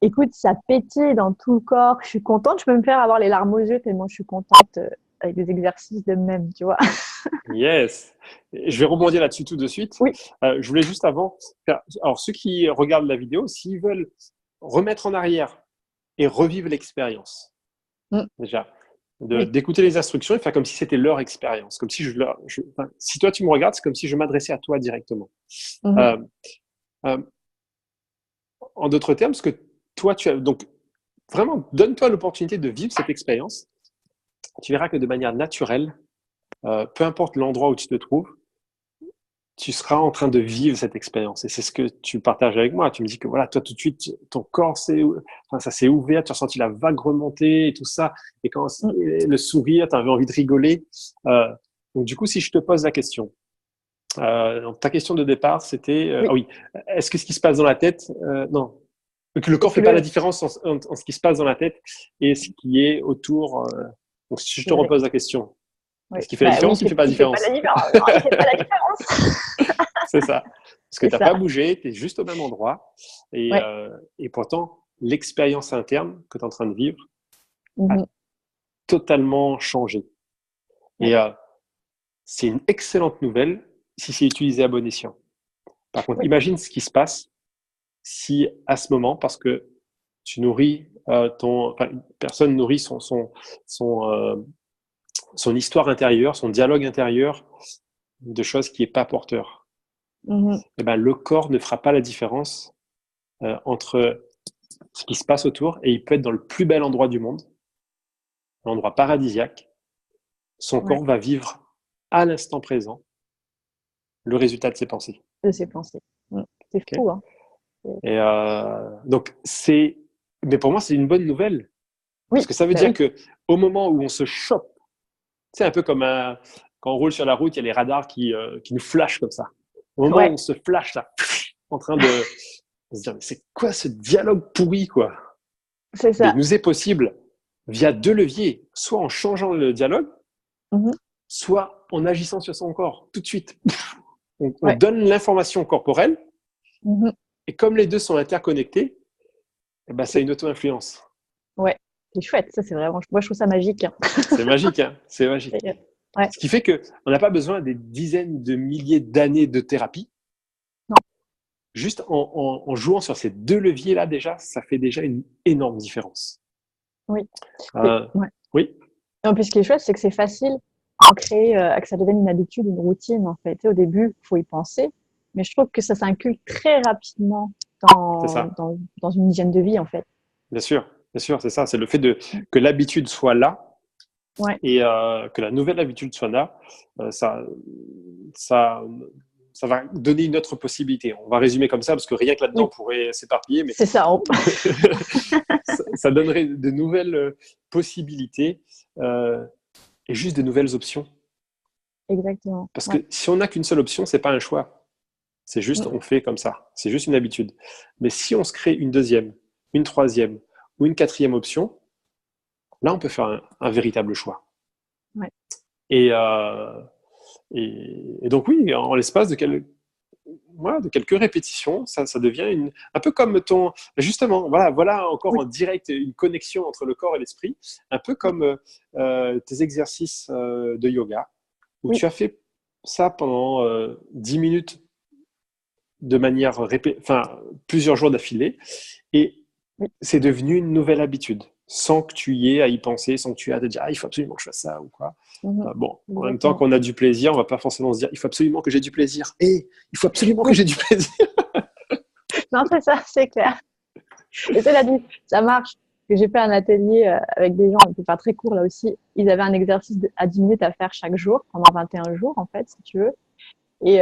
Écoute, ça pétille dans tout le corps. Je suis contente. Je peux me faire avoir les larmes aux yeux tellement je suis contente avec des exercices de même, tu vois. Yes. Je vais rebondir là-dessus tout de suite. Oui. Je voulais juste avant alors, ceux qui regardent la vidéo, s'ils veulent remettre en arrière et revivre l'expérience, Mm. déjà, Oui. d'écouter les instructions et faire comme si c'était leur expérience. Comme si enfin, si toi tu me regardes, c'est comme si je m'adressais à toi directement. Mhm. Euh, euh, En d'autres termes, ce que toi tu as. Donc, vraiment, donne-toi l'opportunité de vivre cette expérience. Tu verras que de manière naturelle, peu importe l'endroit où tu te trouves, tu seras en train de vivre cette expérience. Et c'est ce que tu partages avec moi. Tu me dis que voilà, toi, tout de suite, ton corps enfin, ça s'est ouvert, tu as senti la vague remonter et tout ça. Et quand Mm. le sourire, tu avais envie de rigoler. Donc, du coup, si je te pose la question, donc ta question de départ, c'était, Oui. ah oui, est-ce que ce qui se passe dans la tête, non, que le corps Est-ce que fait pas la différence en ce qui se passe dans la tête et ce qui est autour. Donc, si je te oui. repose la question, Oui. est-ce qu'il fait la Bah oui, différence ou il fait pas la il fait pas la différence? différence. Non, il fait pas la différence. C'est ça. Parce que C'est tu n'as ça. pas bougé, tu es juste au même endroit. Ouais. Et pourtant, l'expérience interne que tu es en train de vivre a Mhm. totalement changé. Ouais. Et c'est une excellente nouvelle si c'est utilisé à bon escient. Par contre, Oui. imagine ce qui se passe si à ce moment, parce que tu nourris enfin, une personne nourrit son, euh, son histoire intérieure, son dialogue intérieur de choses qui n'est pas porteur. Mhm. Et ben, le corps ne fera pas la différence entre ce qui se passe autour et il peut être dans le plus bel endroit du monde, l'endroit paradisiaque. Son Ouais. corps va vivre à l'instant présent le résultat de ses pensées. De ses pensées. Mm. C'est Okay, fou, hein. et donc, mais pour moi, c'est une bonne nouvelle parce Oui, que ça veut bah dire oui. que au moment où on se chope, c'est un peu comme quand on roule sur la route, il y a les radars qui nous flashent comme ça. Au moment où Ouais, on se flash là, en train de se dire, mais c'est quoi ce dialogue pourri, quoi? c'est Mais il ça. nous est possible via deux leviers, soit en changeant le dialogue, Mhm. soit en agissant sur son corps tout de suite. On Ouais. donne l'information corporelle Mhm. et comme les deux sont interconnectés, eh ben, ça a C'est une auto-influence. ouais. C'est chouette. Ça, c'est vraiment. Moi, je trouve ça magique, hein. C'est magique, hein, c'est magique. Ouais. Ce qui fait qu'on n'a pas besoin des dizaines de milliers d'années de thérapie. Non. Juste en jouant sur ces deux leviers-là, déjà, ça fait déjà une énorme différence. Oui. Euh, Ouais. oui, En plus, ce qui est chouette, c'est que c'est facile à créer, que ça devienne une habitude, une routine, en fait. Et au début, il faut y penser. Mais je trouve que ça s'inculque très rapidement c'est ça. dans une hygiène de vie, en fait. Bien sûr, c'est ça. C'est le fait que l'habitude soit là Ouais. et que la nouvelle habitude soit là. Ça, ça, ça va donner une autre possibilité. On va résumer comme ça, parce que rien que là-dedans, on pourrait s'éparpiller, mais c'est ça. ça donnerait de nouvelles possibilités et juste de nouvelles options. Exactement. Parce que si on n'a qu'une seule option, c'est pas un choix. C'est juste, on fait comme ça. C'est juste une habitude. Mais si on se crée une deuxième, une troisième ou une quatrième option, là, on peut faire un véritable choix. Ouais. Et donc, oui, en l'espace de quelques répétitions, ça devient un peu comme justement, voilà encore en direct une connexion entre le corps et l'esprit, un peu comme tes exercices de yoga, où tu as fait ça pendant 10 minutes de manière plusieurs jours d'affilée, et c'est devenu une nouvelle habitude, sans que tu y aies à y penser, sans que tu aies à te dire il faut absolument que je fasse ça ou quoi. Bon, en même temps qu'on a du plaisir, on va pas forcément se dire il faut absolument que j'ai du plaisir et il faut absolument que j'ai du plaisir. Non, c'est ça, c'est clair. Et cela dit, ça marche. Que j'ai fait un atelier avec des gens, on peut faire très court là aussi. Ils avaient un exercice à 10 minutes à faire chaque jour, pendant 21 jours en fait, si tu veux. Et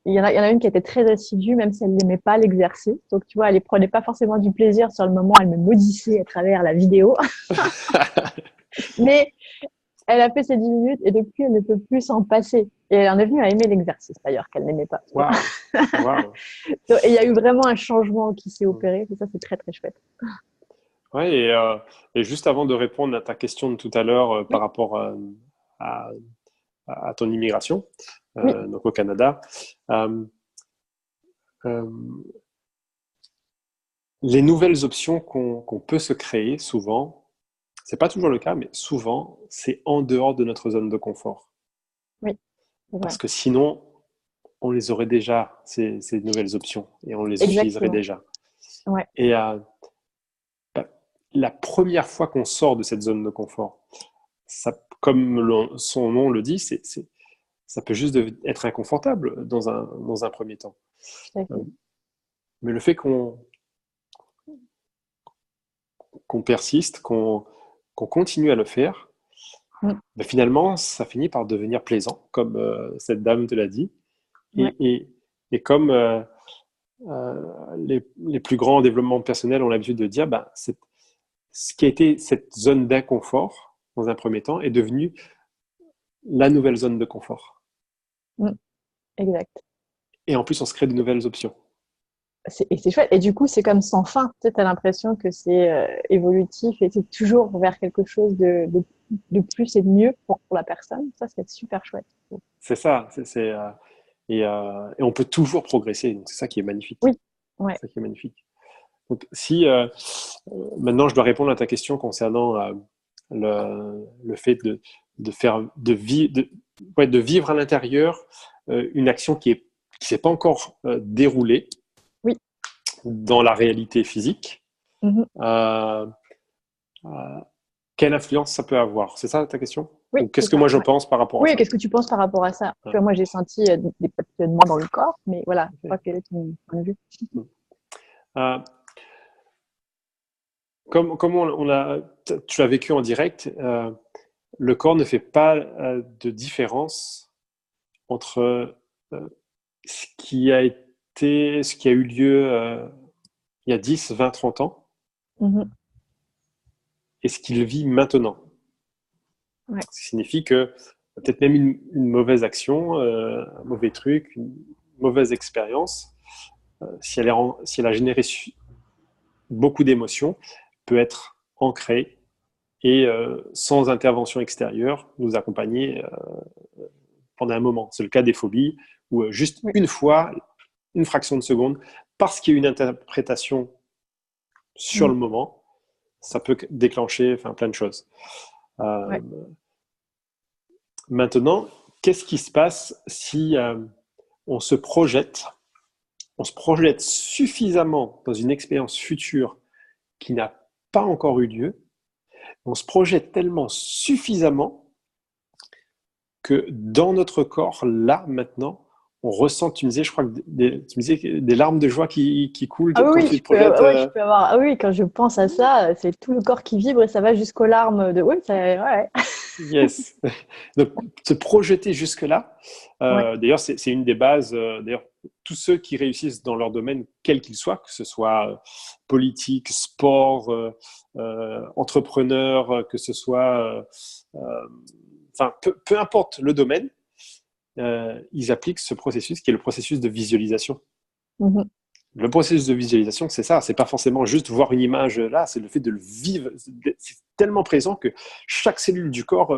il y en a une qui était très assidue, même si elle n'aimait pas l'exercice. Donc, tu vois, elle ne prenait pas forcément du plaisir sur le moment, elle me maudissait à travers la vidéo. Mais elle a fait ses 10 minutes et depuis, elle ne peut plus s'en passer. Et elle en est venue à aimer l'exercice, d'ailleurs, qu'elle n'aimait pas. Wow. Et il y a eu vraiment un changement qui s'est opéré. Et ça, c'est très, très chouette. Ouais, et juste avant de répondre à ta question de tout à l'heure par rapport à ton immigration, donc au Canada, les nouvelles options qu'on peut se créer, souvent, c'est pas toujours le cas, mais souvent, c'est en dehors de notre zone de confort. Oui. Parce que sinon, on les aurait déjà, ces nouvelles options, et on les utiliserait déjà. Ouais. Et la première fois qu'on sort de cette zone de confort, ça, comme son nom le dit, ça peut juste être inconfortable dans un premier temps. Mais le fait qu'on persiste, qu'on continue à le faire, ben finalement, ça finit par devenir plaisant, comme cette dame te l'a dit. Et comme les plus grands développements personnels ont l'habitude de dire, ce qui a été cette zone d'inconfort, dans un premier temps, est devenu la nouvelle zone de confort. Exact. Et en plus, on se crée de nouvelles options. Et c'est chouette. Et du coup, c'est comme sans fin. Tu as l'impression que c'est évolutif et c'est toujours vers quelque chose de plus et de mieux pour la personne. Ça, c'est super chouette. C'est ça. Et on peut toujours progresser. Donc, c'est ça qui est magnifique. Oui. Ouais. C'est ça qui est magnifique. Donc, si maintenant je dois répondre à ta question concernant le fait de vivre à l'intérieur une action qui s'est pas encore déroulée dans la réalité physique, quelle influence ça peut avoir? C'est ça ta question? Oui. Ou qu'est-ce que moi je pense par rapport à ça? Oui, qu'est-ce que tu penses par rapport à ça? Tu vois, moi, j'ai senti des papillonnements dans le corps, mais voilà, je sais pas quel est ton point de vue. Comme tu l'as vécu en direct, le corps ne fait pas de différence entre ce qui a eu lieu il y a 10, 20, 30 ans et ce qu'il vit maintenant. Ouais. Ce qui signifie que peut-être même une mauvaise action, un mauvais truc, une mauvaise expérience, si elle a généré beaucoup d'émotions, peut être ancrée et sans intervention extérieure, nous accompagner pendant un moment. C'est le cas des phobies, où juste une fois, une fraction de seconde, parce qu'il y a une interprétation sur le moment, ça peut déclencher plein de choses. Maintenant, qu'est-ce qui se passe si on se projette suffisamment dans une expérience future qui n'a pas encore eu lieu, on se projette tellement suffisamment que dans notre corps, là, maintenant, on ressent, tu me disais, je crois que des larmes de joie qui coulent quand tu te projettes. Je peux avoir. Ah oui, quand je pense à ça, c'est tout le corps qui vibre et ça va jusqu'aux larmes de. Oui, ouais. Yes. Donc, se projeter jusque-là, Ouais. d'ailleurs, c'est une des bases. D'ailleurs, tous ceux qui réussissent dans leur domaine, quel qu'il soit, que ce soit politique, sport, entrepreneur, que ce soit, enfin, peu importe le domaine, ils appliquent ce processus qui est le processus de visualisation. Mhm. Le processus de visualisation, c'est ça. C'est pas forcément juste voir une image là, c'est le fait de le vivre. C'est tellement présent que chaque cellule du corps,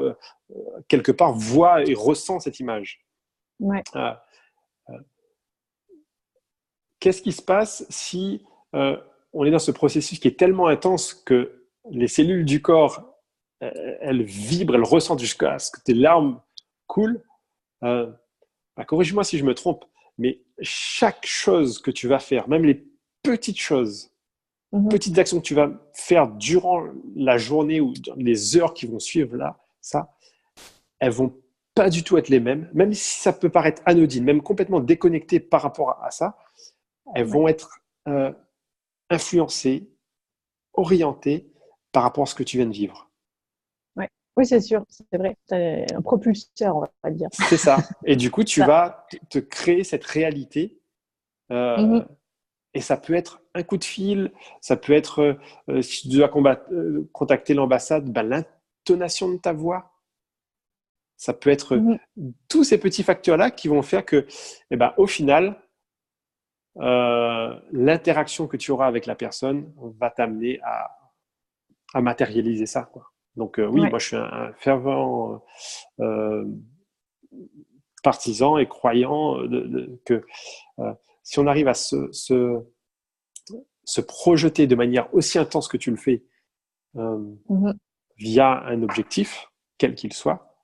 quelque part, voit et ressent cette image. Ouais. Euh, Qu'est-ce qui se passe si on est dans ce processus qui est tellement intense que les cellules du corps, elles vibrent, elles ressentent jusqu'à ce que tes larmes coulent. Corrige-moi si je me trompe, mais chaque chose que tu vas faire, même les petites choses, Mhm. petites actions que tu vas faire durant la journée ou les heures qui vont suivre là, ça, elles vont pas du tout être les mêmes, même si ça peut paraître anodine, même complètement déconnecté par rapport à ça, elles Ouais. vont être influencées, orientées par rapport à ce que tu viens de vivre. Ouais. Oui, c'est sûr, c'est vrai. C'est un propulseur, on va dire. C'est ça. Et du coup, tu Ça. vas te créer cette réalité. Mhm. Et ça peut être un coup de fil, ça peut être, si tu dois contacter l'ambassade, ben, l'intonation de ta voix. Ça peut être Mhm. tous ces petits facteurs-là qui vont faire que, eh ben, au final, l'interaction que tu auras avec la personne va t'amener à matérialiser ça, quoi. Donc oui, Ouais. moi je suis un fervent euh, partisan et croyant que si on arrive à se projeter de manière aussi intense que tu le fais Mhm. via un objectif, quel qu'il soit,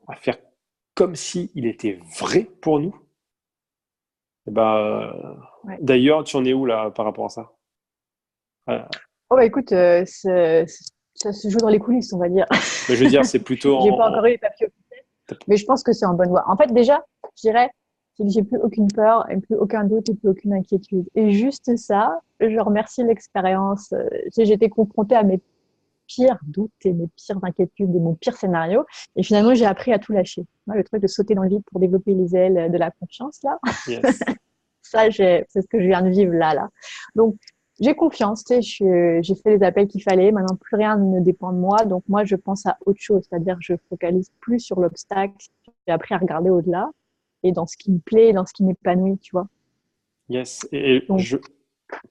à faire comme s'il était vrai pour nous. Et ben, Ouais. d'ailleurs, tu en es où là par rapport à ça? euh, Oh, bah, écoute, ça se joue dans les coulisses, on va dire. mais je veux dire, c'est plutôt J'ai pas encore eu les papiers, en- mais je pense que c'est en bonne voie. En fait, déjà, je dirais, c'est que j'ai plus aucune peur, et plus aucun doute et plus aucune inquiétude. Et juste ça, je remercie l'expérience. Tu sais, j'étais confrontée à mes pires doutes et mes pires inquiétudes et mon pire scénario. Et finalement, j'ai appris à tout lâcher. Moi, le truc de sauter dans le vide pour développer les ailes de la confiance, là, Yes. ça, c'est ce que je viens de vivre là. Donc, j'ai confiance, tu sais, j'ai fait les appels qu'il fallait. Maintenant, plus rien ne dépend de moi. Donc, moi, je pense à autre chose. C'est-à-dire, je focalise plus sur l'obstacle. J'ai appris à regarder au-delà et dans ce qui me plaît, dans ce qui m'épanouit, tu vois. Yes. Et Donc, ouais.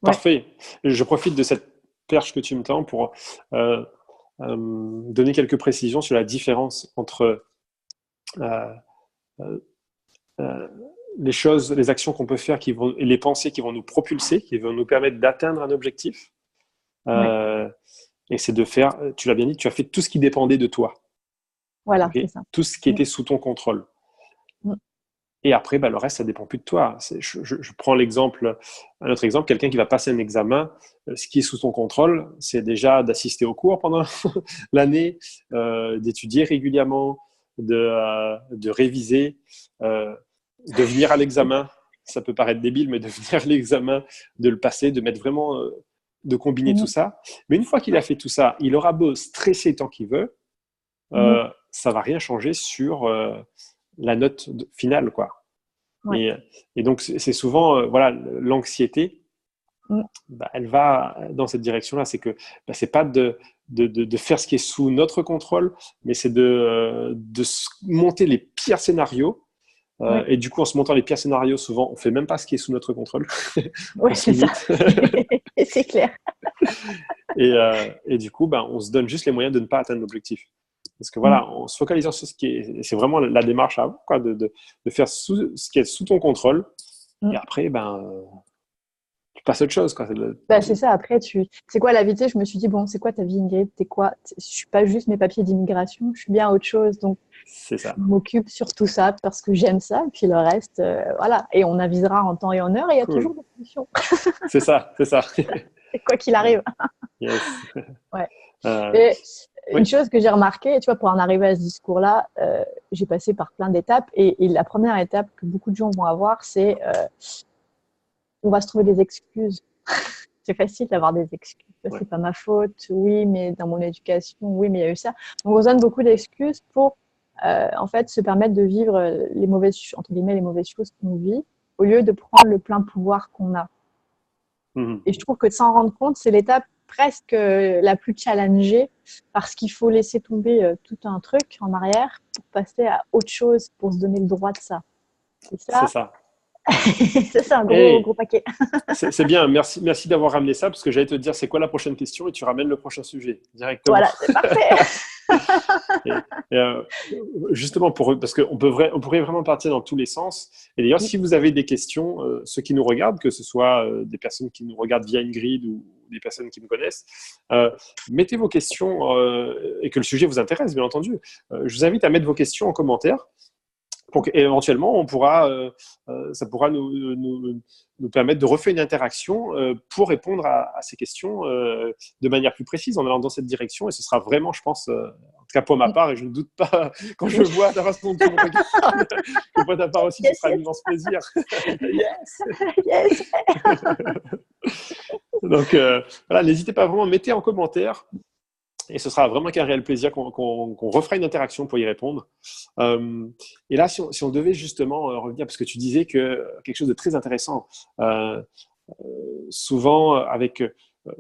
parfait. Je profite de cette perche que tu me tends pour euh, donner quelques précisions sur la différence entre euh, euh, euh, les choses, les actions qu'on peut faire et les pensées qui vont nous propulser, qui vont nous permettre d'atteindre un objectif. Ouais. Euh, et c'est de faire, tu l'as bien dit, tu as fait tout ce qui dépendait de toi. Voilà, c'est Okay, ça. tout ce qui Mm, était sous ton contrôle. mm, Et après, bah, le reste, ça dépend plus de toi. Je prends un autre exemple, quelqu'un qui va passer un examen. Ce qui est sous ton contrôle, c'est déjà d'assister aux cours pendant l'année, d'étudier régulièrement, de réviser, euh, de venir à l'examen. Ça peut paraître débile, mais de venir à l'examen, de le passer, de mettre vraiment, de combiner tout mm, ça. Mais une fois qu'il a ouais. fait tout ça, il aura beau stresser tant qu'il veut, Mm, ça va rien changer sur la note finale, quoi. ouais. Et, et donc, c'est souvent, voilà, l'anxiété, Mm, bah, elle va dans cette direction-là. C'est que bah, c'est pas de faire ce qui est sous notre contrôle, mais c'est de monter les pires scénarios. ouais. Et du coup, en se montant les pires scénarios, souvent, on fait même pas ce qui est sous notre contrôle. On Ouais, se c'est ça. limite. C'est clair. Et du coup, ben, on se donne juste les moyens de ne pas atteindre l'objectif. Parce que Mm, voilà, en se focalisant sur ce qui est, c'est vraiment la démarche à avoir, quoi, de faire ce qui est sous ton contrôle. Et mm. après, ben, tu passes à autre chose, quoi. Bah, c'est ça. Après, c'est quoi la vie? Tu sais, je me suis dit, bon, c'est quoi ta vie, Ingrid? T'es quoi? Je suis pas juste mes papiers d'immigration, je suis bien autre chose. Donc, C'est je ça. m'occupe sur tout ça parce que j'aime ça. Et puis le reste, voilà. Et on avisera en temps et en heure et il y a Cool. toujours des solutions. C'est ça, c'est ça. C'est quoi qu'il arrive. Yes. Ouais. Euh, Et une oui, chose que j'ai remarqué, tu vois, pour en arriver à ce discours-là, j'ai passé par plein d'étapes. Et la première étape que beaucoup de gens vont avoir, c'est on va se trouver des excuses. c'est facile d'avoir des excuses. Ouais. C'est pas ma faute. Oui, mais dans mon éducation, oui, mais il y a eu ça. Donc, on se donne beaucoup d'excuses pour, en fait, se permettre de vivre les mauvaises, entre guillemets, les mauvaises choses qu'on vit, au lieu de prendre le plein pouvoir qu'on a. Mhm. Et je trouve que de s'en rendre compte, c'est l'étape presque la plus challengée parce qu'il faut laisser tomber tout un truc en arrière pour passer à autre chose, pour se donner le droit de ça. Et C'est ça, ça. ça c'est un gros, Hey, gros paquet. c'est bien. Merci d'avoir ramené ça parce que j'allais te dire c'est quoi la prochaine question et tu ramènes le prochain sujet directement. Voilà, c'est parfait. Et, et, justement, parce on pourrait vraiment partir dans tous les sens. Et d'ailleurs, si vous avez des questions, ceux qui nous regardent, que ce soit des personnes qui nous regardent via Ingrid ou des personnes qui nous connaissent, mettez vos questions et que le sujet vous intéresse, bien entendu. Je vous invite à mettre vos questions en commentaire. Donc, éventuellement, ça pourra nous permettre de refaire une interaction pour répondre à ces questions de manière plus précise en allant dans cette direction. Et ce sera vraiment, je pense, en tout cas pour ma part, et je ne doute pas, quand je vois ta façon dont tu me regardes, que pour ta part aussi, ce sera un immense plaisir. Yes. Yes. Donc, voilà, n'hésitez pas vraiment, mettez en commentaire. Et ce sera vraiment qu'un réel plaisir qu'on refera une interaction pour y répondre. Et là, si on devait justement revenir, parce que tu disais que quelque chose de très intéressant, souvent avec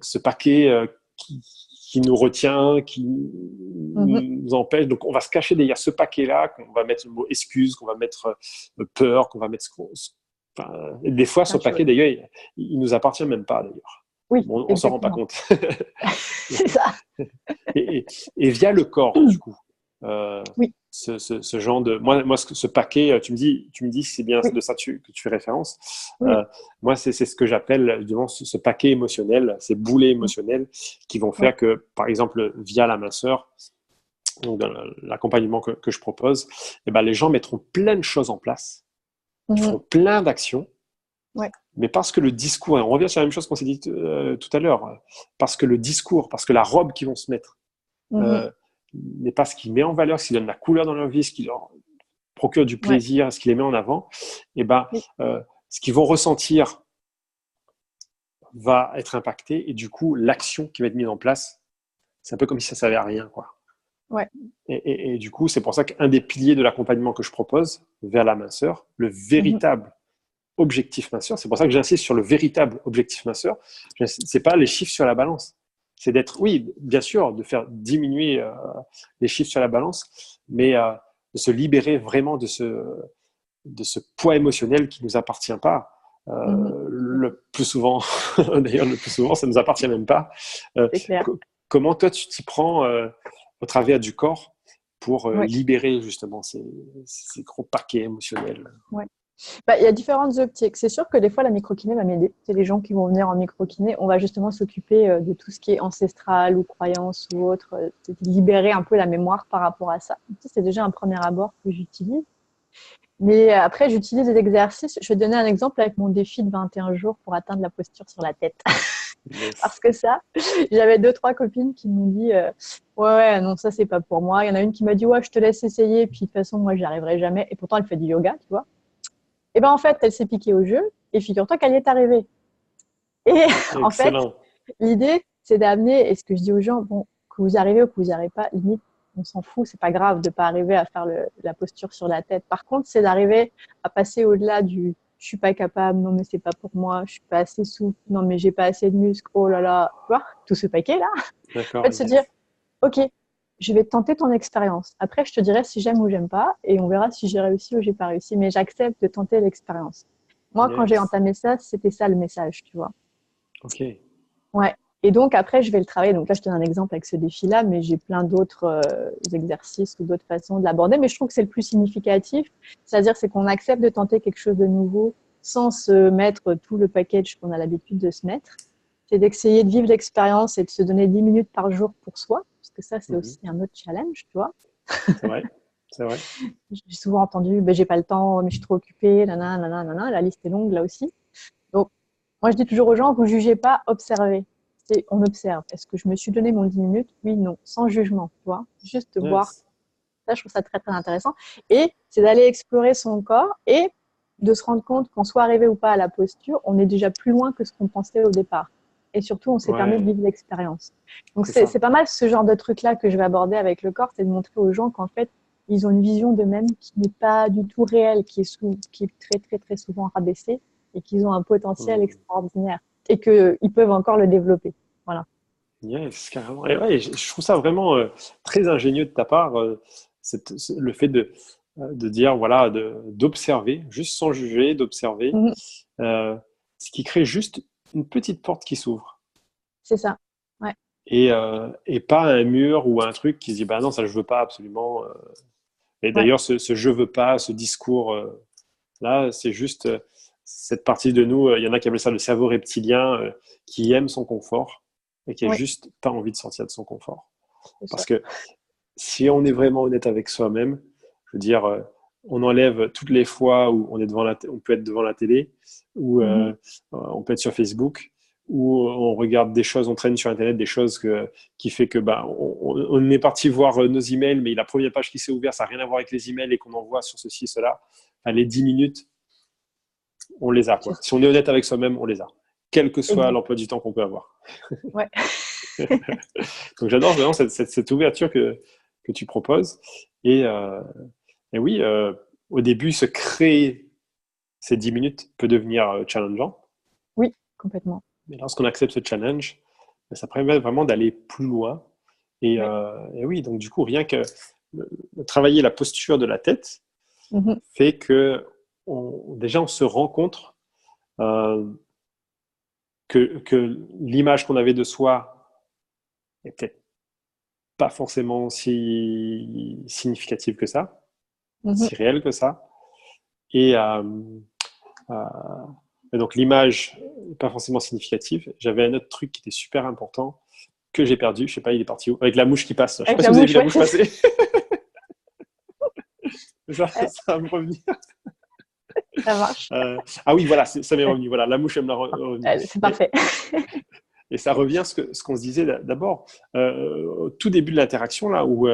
ce paquet qui nous retient, qui nous empêche, donc on va se cacher derrière ce paquet-là, qu'on va mettre le mot excuse, qu'on va mettre peur, qu'on va mettre... Enfin, et des fois, ce paquet, d'ailleurs, il nous appartient même pas, d'ailleurs. Oui, Bon, on s'en rend pas compte. C'est ça. Et via le corps, du coup. Oui. Ce genre de ce paquet, tu me dis si c'est bien Oui. de ça que tu fais référence. Oui. Moi, c'est ce que j'appelle justement ce paquet émotionnel, ces boulets émotionnels qui vont faire que, par exemple, via la minceur, donc dans l'accompagnement que je propose, eh ben, les gens mettront plein de choses en place, ils feront plein d'actions. Ouais. Mais parce que le discours, et on revient sur la même chose qu'on s'est dit tout à l'heure, parce que le discours, parce que la robe qu'ils vont se mettre n'est pas ce qui met en valeur, ce qui donne la couleur dans leur vie, ce qui leur procure du plaisir, ce qui les met en avant, et ben, ce qu'ils vont ressentir va être impacté, et du coup, l'action qui va être mise en place, c'est un peu comme si ça ne servait à rien, quoi. Ouais. Et du coup, c'est pour ça qu'un des piliers de l'accompagnement que je propose vers la minceur, le véritable objectif minceur, c'est pour ça que j'insiste sur le véritable objectif minceur, c'est pas les chiffres sur la balance, c'est d'être, oui, bien sûr, de faire diminuer les chiffres sur la balance, mais de se libérer vraiment de ce poids émotionnel qui nous appartient pas. Le plus souvent, d'ailleurs, le plus souvent, ça nous appartient même pas. C'est clair. Comment toi, tu t'y prends au travers du corps pour libérer justement ces gros paquets émotionnels? Ouais. Bah, il y a différentes optiques. C'est sûr que des fois, la microkiné va m'aider. C'est les gens qui vont venir en microkiné. On va justement s'occuper de tout ce qui est ancestral ou croyance ou autre, libérer un peu la mémoire par rapport à ça. C'est déjà un premier abord que j'utilise. Mais après, j'utilise des exercices. Je vais te donner un exemple avec mon défi de 21 jours pour atteindre la posture sur la tête. Yes. Parce que ça, j'avais 2-3 copines qui m'ont dit ouais, non, ça, c'est pas pour moi. Il y en a une qui m'a dit ouais, je te laisse essayer. Puis de toute façon, moi, j'y arriverai jamais. Et pourtant, elle fait du yoga, tu vois. Et ben en fait, elle s'est piquée au jeu et figure-toi qu'elle y est arrivée. Et en fait, l'idée, c'est d'amener, et ce que je dis aux gens, bon, que vous y arrivez ou que vous n'y arrivez pas, limite, on s'en fout, c'est pas grave de pas arriver à faire la posture sur la tête. Par contre, c'est d'arriver à passer au-delà du je suis pas capable, non mais c'est pas pour moi, je suis pas assez souple, non mais j'ai pas assez de muscles, oh là là, tu vois, tout ce paquet là. D'accord. En fait, se dire, ok, je vais tenter ton expérience. Après, je te dirai si j'aime ou j'aime pas, et on verra si j'ai réussi ou j'ai pas réussi. Mais j'accepte de tenter l'expérience. Moi, quand j'ai entamé ça, c'était ça le message, tu vois. Ok. Ouais. Et donc après, je vais le travailler. Donc là, je te donne un exemple avec ce défi-là, mais j'ai plein d'autres exercices ou d'autres façons de l'aborder. Mais je trouve que c'est le plus significatif. C'est-à-dire, c'est qu'on accepte de tenter quelque chose de nouveau sans se mettre tout le package qu'on a l'habitude de se mettre. C'est d'essayer de vivre l'expérience et de se donner 10 minutes par jour pour soi. Parce que ça, c'est aussi un autre challenge, tu vois. C'est vrai, c'est vrai. J'ai souvent entendu, j'ai pas le temps, mais je suis trop occupée, nanana, la liste est longue là aussi. Donc, moi, je dis toujours aux gens, vous jugez pas, observez. On observe. Est-ce que je me suis donné mon 10 minutes? Oui, non, sans jugement, tu vois. Juste voir. Ça, je trouve ça très, très intéressant. Et c'est d'aller explorer son corps et de se rendre compte qu'on soit arrivé ou pas à la posture, on est déjà plus loin que ce qu'on pensait au départ. et surtout, on s'est permis de vivre l'expérience. Donc, c'est ça. c'est pas mal ce genre de truc-là que je vais aborder avec le corps, c'est de montrer aux gens qu'en fait, ils ont une vision d'eux-mêmes qui n'est pas du tout réelle, qui est très, très, très souvent rabaissée et qu'ils ont un potentiel extraordinaire et qu'ils peuvent encore le développer. Voilà. Yes, carrément. Et ouais, je trouve ça vraiment très ingénieux de ta part, le fait de dire, voilà, d'observer, juste sans juger, d'observer, Mhm. euh, ce qui crée juste une petite porte qui s'ouvre. C'est ça. Ouais. Et pas un mur ou un truc qui se dit, bah non, ça je veux pas absolument. Et Ouais. d'ailleurs, ce je veux pas, ce discours là, c'est juste cette partie de nous, il y en a qui appellent ça le cerveau reptilien, qui aime son confort et qui a Ouais. juste pas envie de sortir de son confort. C'est Parce ça. que si on est vraiment honnête avec soi-même, je veux dire, on enlève toutes les fois où on est on peut être devant la télé, ou Mhm. on peut être sur Facebook, où on regarde des choses, on traîne sur Internet des choses qui fait que bah, on est parti voir nos emails, mais la première page qui s'est ouverte, ça n'a rien à voir avec les emails et qu'on envoie sur ceci, cela. Enfin, les 10 minutes, on les a. C'est Quoi. ça. Si on est honnête avec soi-même, on les a. Quel que soit Exact. l'emploi du temps qu'on peut avoir. Ouais. Donc j'adore vraiment cette ouverture que tu proposes. Et, euh, et oui, au début, se créer ces 10 minutes peut devenir challengeant. Oui, complètement. Mais lorsqu'on accepte ce challenge, ça permet vraiment d'aller plus loin. Oui. Et oui, donc du coup, rien que travailler la posture de la tête Mhm. fait que déjà on se rencontre euh, que l'image qu'on avait de soi est peut-être pas forcément si significative que ça, Mhm. si réelle que ça. Et, euh, et donc l'image n'est pas forcément significative. J'avais un autre truc qui était super important que j'ai perdu. Je sais pas, il est parti où? Avec la mouche qui passe. Je sais Avec pas si la vous avez vu mouche, la ouais. mouche passer. ça, Ouais, ça va me revenir. ça marche. Ah oui, voilà, ça m'est Ouais. revenu. Voilà, la mouche, elle me l'a revenu. C'est parfait. Et ça revient à ce qu'on se disait d'abord, au tout début de l'interaction, là, où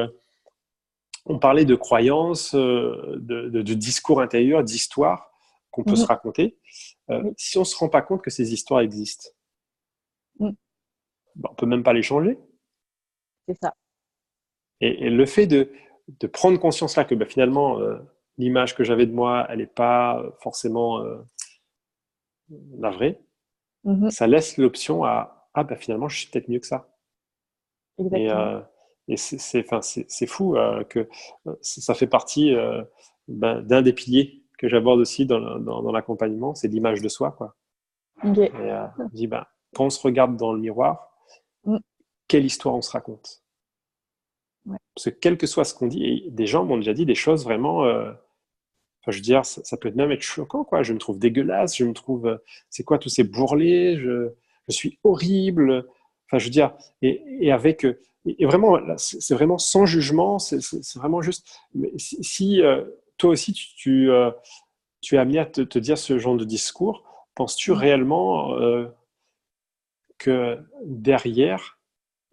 on parlait de croyances, de discours intérieurs, d'histoires qu'on peut se Mhm. raconter. Oui, Si on ne se rend pas compte que ces histoires existent, mm, ben, on ne peut même pas les changer. c'est ça. Et le fait de prendre conscience là que ben, finalement, l'image que j'avais de moi, elle n'est pas forcément la vraie, Mhm. ça laisse l'option à ah ben, finalement, je suis peut-être mieux que ça. Et, Exactement. euh, et c'est fou que ça fait partie d'un des piliers que j'aborde aussi dans l'accompagnement, c'est l'image de soi. Quoi. Ok. Et je dis, ben, quand on se regarde dans le miroir, Mm, quelle histoire on se raconte? ouais. Parce que quel que soit ce qu'on dit, et des gens m'ont déjà dit des choses vraiment, enfin, je veux dire, ça peut même être choquant, quoi. Je me trouve dégueulasse, je me trouve, c'est quoi tous ces bourrelets, je suis horrible. Enfin, je veux dire, et avec, et vraiment, c'est vraiment sans jugement, c'est vraiment juste. Mais si toi aussi tu es amené à te dire ce genre de discours, penses-tu Mm. réellement que derrière,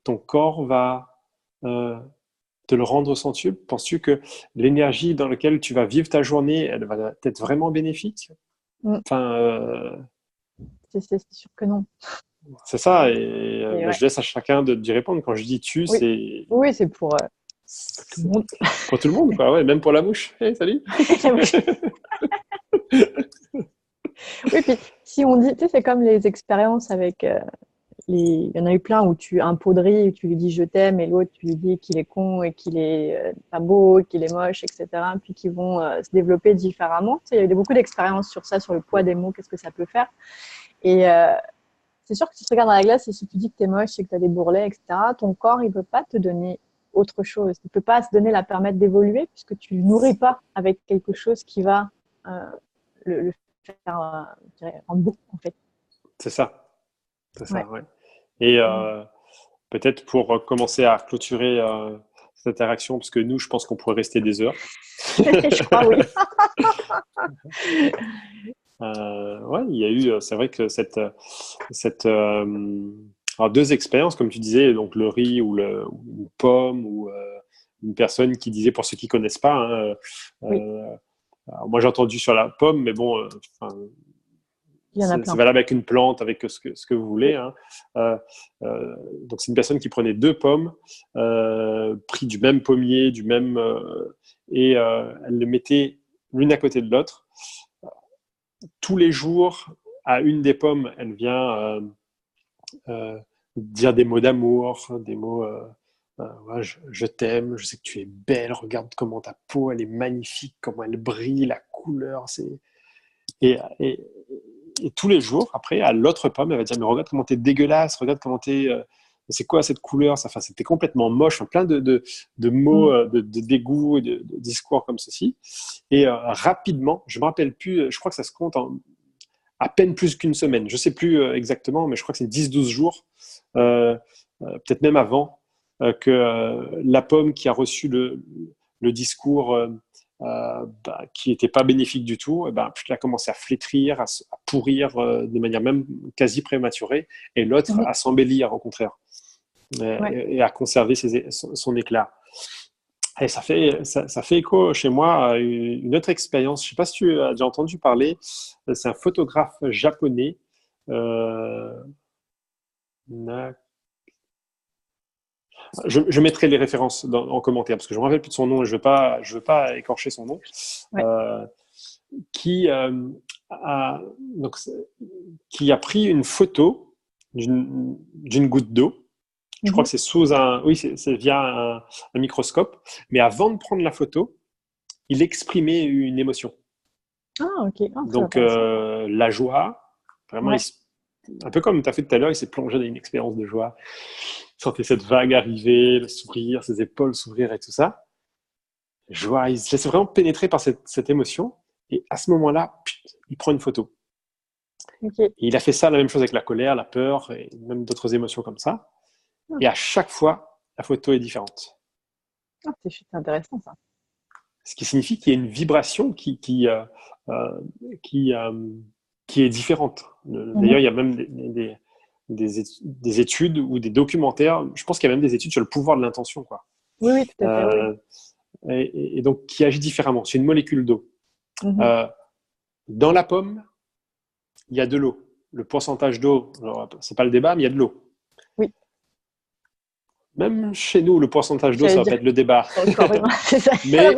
ton corps va euh, te le rendre sensible? Penses-tu que l'énergie dans laquelle tu vas vivre ta journée, elle va être vraiment bénéfique? Mm. Enfin, C'est sûr que non. c'est ça. Et Et bah, ouais. je laisse à chacun d'y répondre. Quand je dis tu, Oui. Oui, c'est pour tout le monde. pour tout le monde, quoi. Ouais, même pour la mouche. Hey, salut. La mouche. Oui, puis si on dit, tu sais, c'est comme les expériences avec il y en a eu plein où tu un pot de riz, où tu lui dis je t'aime et l'autre tu lui dis qu'il est con et qu'il est pas beau, qu'il est moche, etc. Puis qui vont se développer différemment. Tu sais, il y a eu beaucoup d'expériences sur ça, sur le poids des mots, qu'est-ce que ça peut faire. Et c'est sûr que si tu te regardes dans la glace et si tu dis que t'es moche et que t'as des bourrelets, etc., ton corps, il peut pas te donner autre chose. Il peut pas se donner la permettre d'évoluer puisque tu le nourris pas avec quelque chose qui va euh, le faire je dirais, en beau, en fait. C'est ça. C'est Ouais. ça, ouais. Et peut-être pour commencer à clôturer cette interaction, parce que nous, je pense qu'on pourrait rester des heures. Je crois, oui. Ouais, il y a eu, c'est vrai que cette alors deux expériences, comme tu disais, donc le riz ou une pomme ou une personne qui disait, pour ceux qui connaissent pas, hein, Oui. alors moi j'ai entendu sur la pomme, mais bon, enfin, Il y en a c'est plein. valable avec une plante, avec ce que vous voulez. Hein. Donc, c'est une personne qui prenait 2 pommes, pris du même pommier, et elle les mettait l'une à côté de l'autre. Tous les jours, à une des pommes, elle vient dire des mots d'amour, des mots ouais, je t'aime, je sais que tu es belle, regarde comment ta peau, elle est magnifique, comment elle brille, la couleur, et, et, et tous les jours, après, à l'autre pomme, elle va dire, mais regarde comment t'es dégueulasse, regarde comment c'est quoi cette couleur, ça, enfin, c'était complètement moche, enfin, plein de mots, de dégoût, de discours comme ceci. Et rapidement, je me rappelle plus, je crois que ça se compte en à peine plus qu'une semaine, je sais plus exactement, mais je crois que c'est 10-12 jours, peut-être même avant, que la pomme qui a reçu le discours qui n'était pas bénéfique du tout, elle a commencé à flétrir, à pourrir de manière même quasi prématurée, et l'autre à s'embellir au contraire, et à conserver son éclat. Et ça fait écho chez moi à une autre expérience. Je ne sais pas si tu as déjà entendu parler. C'est un photographe japonais. Euh, je mettrai les références en commentaire parce que je ne me rappelle plus de son nom et je veux pas écorcher son nom. Ouais. Qui, donc, qui a pris une photo d'une goutte d'eau. Je crois que c'est c'est via un microscope. Mais avant de prendre la photo, il exprimait une émotion. Ah, ok. Ah, Donc, la joie, vraiment, un peu comme tu as fait tout à l'heure, il s'est plongé dans une expérience de joie. Il sentait cette vague arriver, le sourire, ses épaules s'ouvrir et tout ça. Joie, il se laissait vraiment pénétrer par cette émotion. Et à ce moment-là, il prend une photo. Okay. Et il a fait ça, la même chose avec la colère, la peur, et même d'autres émotions comme ça. Et à chaque fois, la photo est différente. Ah, c'est intéressant ça. Ce qui signifie qu'il y a une vibration qui est différente. D'ailleurs, il y a même des études ou des documentaires, je pense qu'il y a même des études sur le pouvoir de l'intention. Quoi. Oui, tout à fait. Oui. Et donc, qui agit différemment. C'est une molécule d'eau. Dans la pomme, il y a de l'eau. Le pourcentage d'eau, c'est pas le débat, mais il y a de l'eau. Oui. Même chez nous, le pourcentage d'eau, ça va pas être le débat. C'est ça. Mais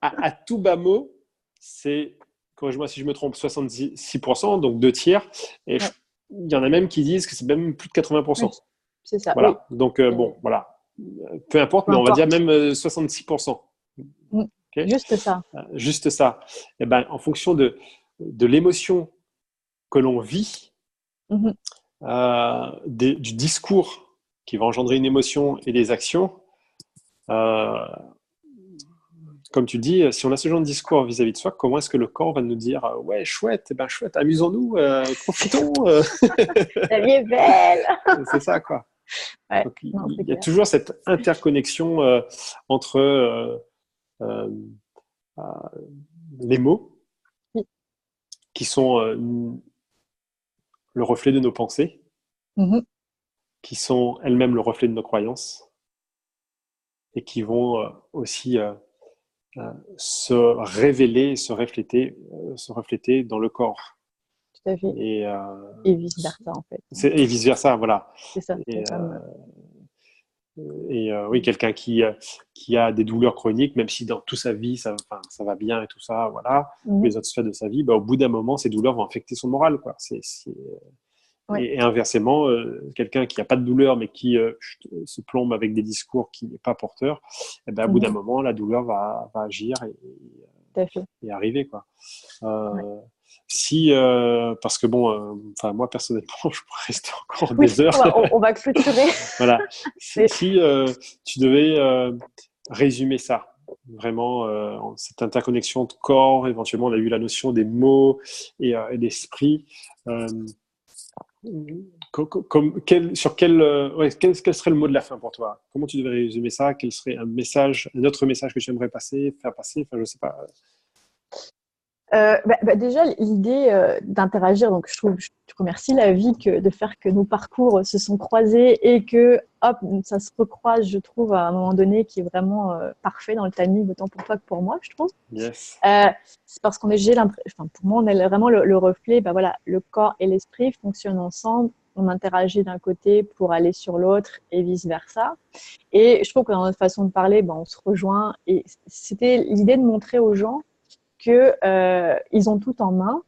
à tout bas mot, c'est, corrige-moi si je me trompe, 66%, donc 2 tiers. Et il y en a même qui disent que c'est même plus de 80%. Oui, c'est ça. Voilà. Oui. Donc, bon, voilà. Peu importe, mais on va dire même 66%. Okay. Juste ça. Juste ça. Et ben, en fonction de l'émotion que l'on vit, du discours qui va engendrer une émotion et des actions, comme tu dis, si on a ce genre de discours vis-à-vis de soi, comment est-ce que le corps va nous dire ouais, chouette, chouette, amusons-nous, profitons. La vie est belle. C'est ça, quoi. Ouais, donc, il y a toujours cette interconnexion entre les mots qui sont le reflet de nos pensées, qui sont elles-mêmes le reflet de nos croyances et qui vont aussi se révéler, se refléter dans le corps. Tout à fait. Et vice-versa, en fait. Et vice-versa, voilà. C'est ça. Oui, quelqu'un qui a des douleurs chroniques, même si dans toute sa vie, ça va bien et tout ça, voilà, les autres sphères de sa vie, au bout d'un moment, ces douleurs vont affecter son moral, quoi. Et inversement, quelqu'un qui n'a pas de douleur, mais qui se plombe avec des discours qui n'est pas porteur, au bout d'un moment, la douleur va agir et arriver, quoi. Parce que bon, moi personnellement, je pourrais rester encore des heures. On va clôturer. Voilà. Si tu devais résumer ça, vraiment, cette interconnexion de corps, éventuellement, on a eu la notion des mots et d'esprit. Quel serait le mot de la fin pour toi? Comment tu devrais résumer ça? Quel serait un autre message que tu aimerais faire passer? Enfin, je sais pas. Déjà, l'idée d'interagir, donc je remercie la vie de faire que nos parcours se sont croisés et que hop, ça se recroise, je trouve, à un moment donné qui est vraiment parfait dans le timing, autant pour toi que pour moi, je trouve. Yes. C'est parce j'ai l'impression, enfin, pour moi, on est vraiment le reflet, voilà, le corps et l'esprit fonctionnent ensemble, on interagit d'un côté pour aller sur l'autre et vice-versa. Et je trouve que dans notre façon de parler, on se rejoint. Et c'était l'idée de montrer aux gens que ils ont tout en main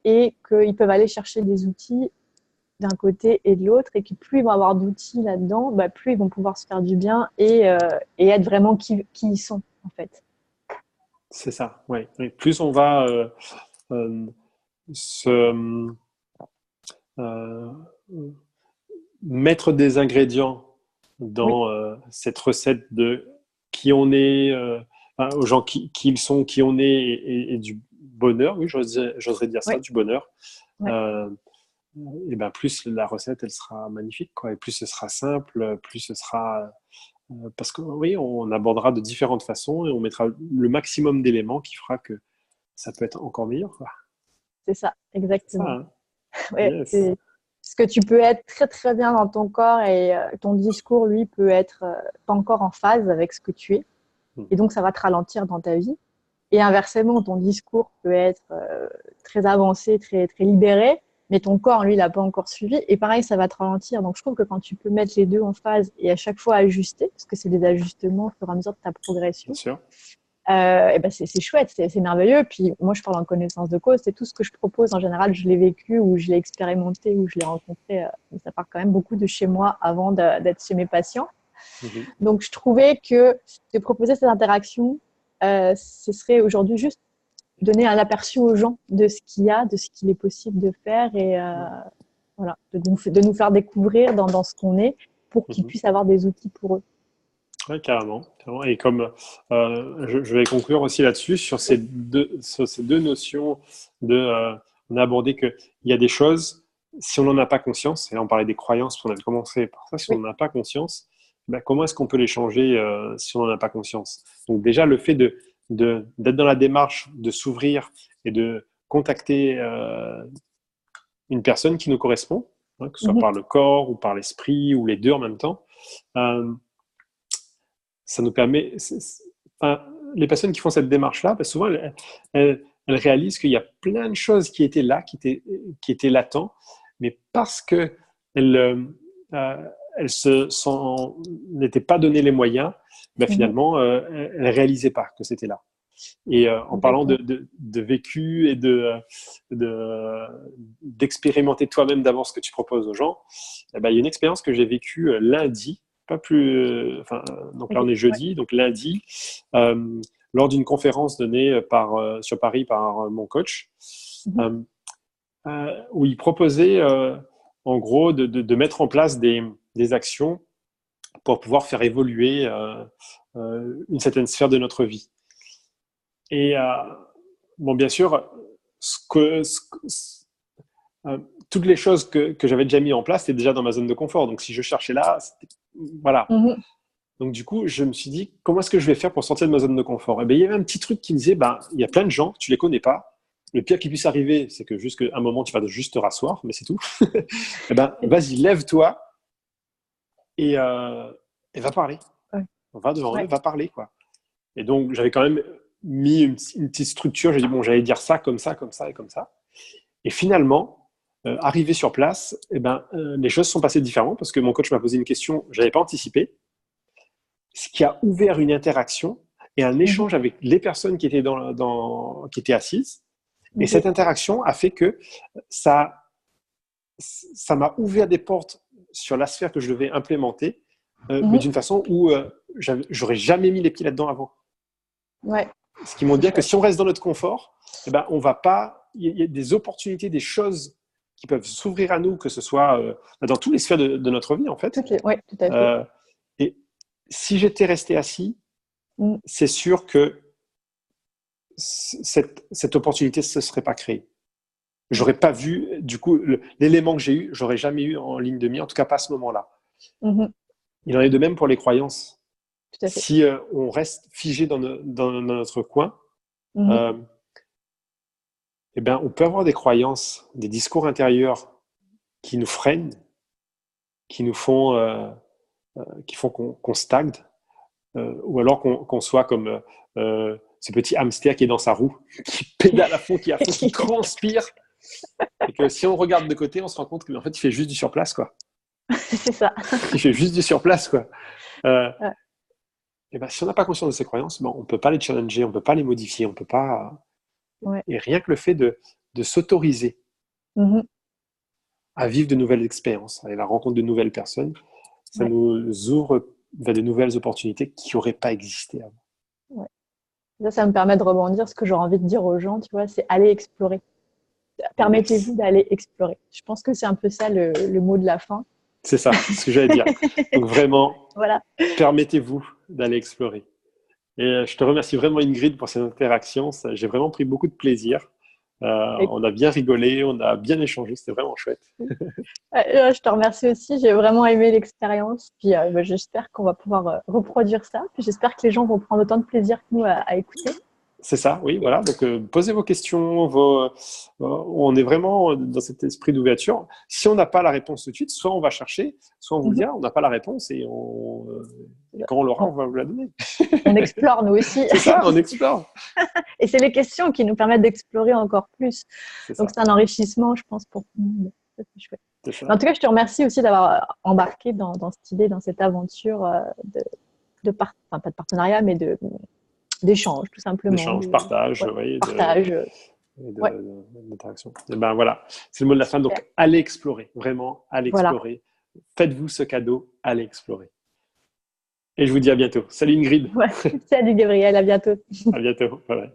et qu'ils peuvent aller chercher des outils d'un côté et de l'autre et que plus ils vont avoir d'outils là-dedans, plus ils vont pouvoir se faire du bien et être vraiment qui ils sont en fait. C'est ça, oui. Plus on va se euh, mettre des ingrédients Oui, dans cette recette de qui on est, aux gens qui ils sont, qui on est et du bonheur, oui, j'oserais dire oui, ça, du bonheur, oui, euh, et ben plus la recette, elle sera magnifique, quoi, et plus ce sera simple, plus ce sera... parce que oui, on abordera de différentes façons et on mettra le maximum d'éléments qui fera que ça peut être encore meilleur, quoi. c'est ça, C'est ça, exactement. hein. Ouais, Yes. c'est parce que tu peux être très très bien dans ton corps et ton discours, lui, peut être pas encore en phase avec ce que tu es. Et Mhm. donc, ça va te ralentir dans ta vie. Et inversement, ton discours peut être très avancé, très, très libéré, mais ton corps, lui, il n'a pas encore suivi. Et pareil, ça va te ralentir. Donc, je trouve que quand tu peux mettre les deux en phase et à chaque fois ajuster, parce que c'est des ajustements au fur et à mesure de ta Bien progression, sûr. et ben c'est chouette, c'est merveilleux. Puis moi, je parle en connaissance de cause. C'est tout ce que je propose. En général, je l'ai vécu ou je l'ai expérimenté ou je l'ai rencontré. Mais ça part quand même beaucoup de chez moi avant d'être chez mes patients. Mhm. Donc, je trouvais que de proposer cette interaction, ce serait aujourd'hui juste donner un aperçu aux gens de ce qu'il y a, de ce qu'il est possible de faire et voilà, de nous faire découvrir dans ce qu'on est pour qu'ils Mhm. puissent avoir des outils pour eux. Ouais, carrément, carrément. Et comme je vais conclure aussi là-dessus, sur ces deux notions de, on a abordé qu'il y a des choses, si on n'en a pas conscience, et là on parlait des croyances, on avait commencé par ça, si on Oui. n'en a pas conscience, ben, comment est-ce qu'on peut les changer si on n'en a pas conscience? Donc déjà, le fait d'être dans la démarche de s'ouvrir et de contacter une personne qui nous correspond, hein, que ce soit Mhm. par le corps ou par l'esprit ou les deux en même temps, euh, ça nous permet. Enfin, les personnes qui font cette démarche-là, parce que souvent, elles réalisent qu'il y a plein de choses qui étaient là, qui étaient latentes, mais parce que euh, elles n'étaient pas donné les moyens, ben Mhm. finalement, elles ne réalisaient pas que c'était là. Et en parlant Exactement. de vécu et d'expérimenter toi-même d'abord ce que tu proposes aux gens, eh ben, il y a une expérience que j'ai vécue lundi, pas plus, donc Ok. là on est Ouais. jeudi, donc lundi, euh, lors d'une conférence donnée sur Paris par mon coach, Mhm. euh, où il proposait en gros de mettre en place des actions pour pouvoir faire évoluer une certaine sphère de notre vie. Et bon, bien sûr, ce que, ce, euh, toutes les choses que j'avais déjà mis en place, c'était déjà dans ma zone de confort. Donc, si je cherchais là, voilà. Mhm. Donc, du coup, je me suis dit, comment est-ce que je vais faire pour sortir de ma zone de confort? Et bien, il y avait un petit truc qui me disait, ben, il y a plein de gens, tu les connais pas. Le pire qui puisse arriver, c'est que juste un moment, tu vas juste te rasseoir, mais c'est tout. Et ben, vas-y, lève-toi et, euh, et va parler. Ouais. On va devant eux, Ouais. va parler, quoi. Et donc, j'avais quand même mis une petite structure. J'ai dit, bon, j'allais dire ça, comme ça, comme ça et comme ça. Et finalement, arrivé sur place, eh ben, les choses sont passées différemment parce que mon coach m'a posé une question que je n'avais pas anticipée, ce qui a ouvert une interaction et un Mhm. échange avec les personnes qui étaient, qui étaient assises. Et Ok. cette interaction a fait que ça, ça m'a ouvert des portes sur la sphère que je devais implémenter, mais Mhm. d'une façon où j'aurais jamais mis les pieds là-dedans avant. Ouais. Ce qui montre C'est bien que chouette. si on reste dans notre confort, eh ben, on va pas. Il y a des opportunités, des choses qui peuvent s'ouvrir à nous, que ce soit dans toutes les sphères de notre vie, en fait. Ouais, tout à fait. Euh, et si j'étais resté assis, Mhm. c'est sûr que cette opportunité ne se serait pas créée. Ouais. J'aurais pas vu, du coup, l'élément que j'ai eu, j'aurais jamais eu en ligne de mire, en tout cas pas à ce moment-là. Mhm. Il en est de même pour les croyances. Tout à fait. Si on reste figé dans notre coin, Mhm. euh, eh bien, on peut avoir des croyances, des discours intérieurs qui nous freinent, qui nous font, qui font qu'on stagne, ou alors qu'on soit comme ce petit hamster qui est dans sa roue, qui pédale à fond, qui est à fond, qui transpire, et que si on regarde de côté, on se rend compte qu'en fait, il fait juste du surplace, quoi. C'est ça. Il fait juste du surplace, quoi. Euh, Ouais. et ben, si on n'a pas conscience de ces croyances, ben, on ne peut pas les challenger, on ne peut pas les modifier, on peut pas. Ouais. Et rien que le fait de s'autoriser Mhm. à vivre de nouvelles expériences, à la rencontre de nouvelles personnes, ça Ouais. nous ouvre vers de nouvelles opportunités qui n'auraient pas existé avant. Ouais. Ça me permet de rebondir. Ce que j'aurais envie de dire aux gens, tu vois, c'est aller explorer. Yes. Permettez-vous d'aller explorer. Je pense que c'est un peu ça le mot de la fin. C'est ça, c'est ce que j'allais dire. Donc vraiment, Voilà. permettez-vous d'aller explorer. Et je te remercie vraiment Ingrid pour cette interaction. J'ai vraiment pris beaucoup de plaisir. Et, On a bien rigolé, on a bien échangé, c'était vraiment chouette. je te remercie aussi. J'ai vraiment aimé l'expérience. Puis j'espère qu'on va pouvoir reproduire ça. Puis j'espère que les gens vont prendre autant de plaisir que nous à écouter. C'est ça, oui, voilà. Donc, posez vos questions. On est vraiment dans cet esprit d'ouverture. Si on n'a pas la réponse tout de suite, soit on va chercher, soit on vous le Mhm. dira, on n'a pas la réponse et quand on l'aura, on va vous la donner. On explore nous aussi. C'est ça, on explore. Et c'est les questions qui nous permettent d'explorer encore plus. C'est Donc ça, c'est un enrichissement, je pense, pour tout le monde. Ça, c'est chouette. c'est ça. En tout cas, je te remercie aussi d'avoir embarqué dans cette idée, dans cette aventure enfin, pas de partenariat, mais d'échange, tout simplement. D'échange, partage, Ouais, oui, partage. Ouais, d'interaction. Et ben voilà, c'est le mot de la fin. super. Donc, allez explorer, vraiment, allez Voilà. explorer. Faites-vous ce cadeau, allez explorer. Et je vous dis à bientôt. Salut Ingrid, Ouais. Salut Gabriel, à bientôt. à bientôt. Bye bye.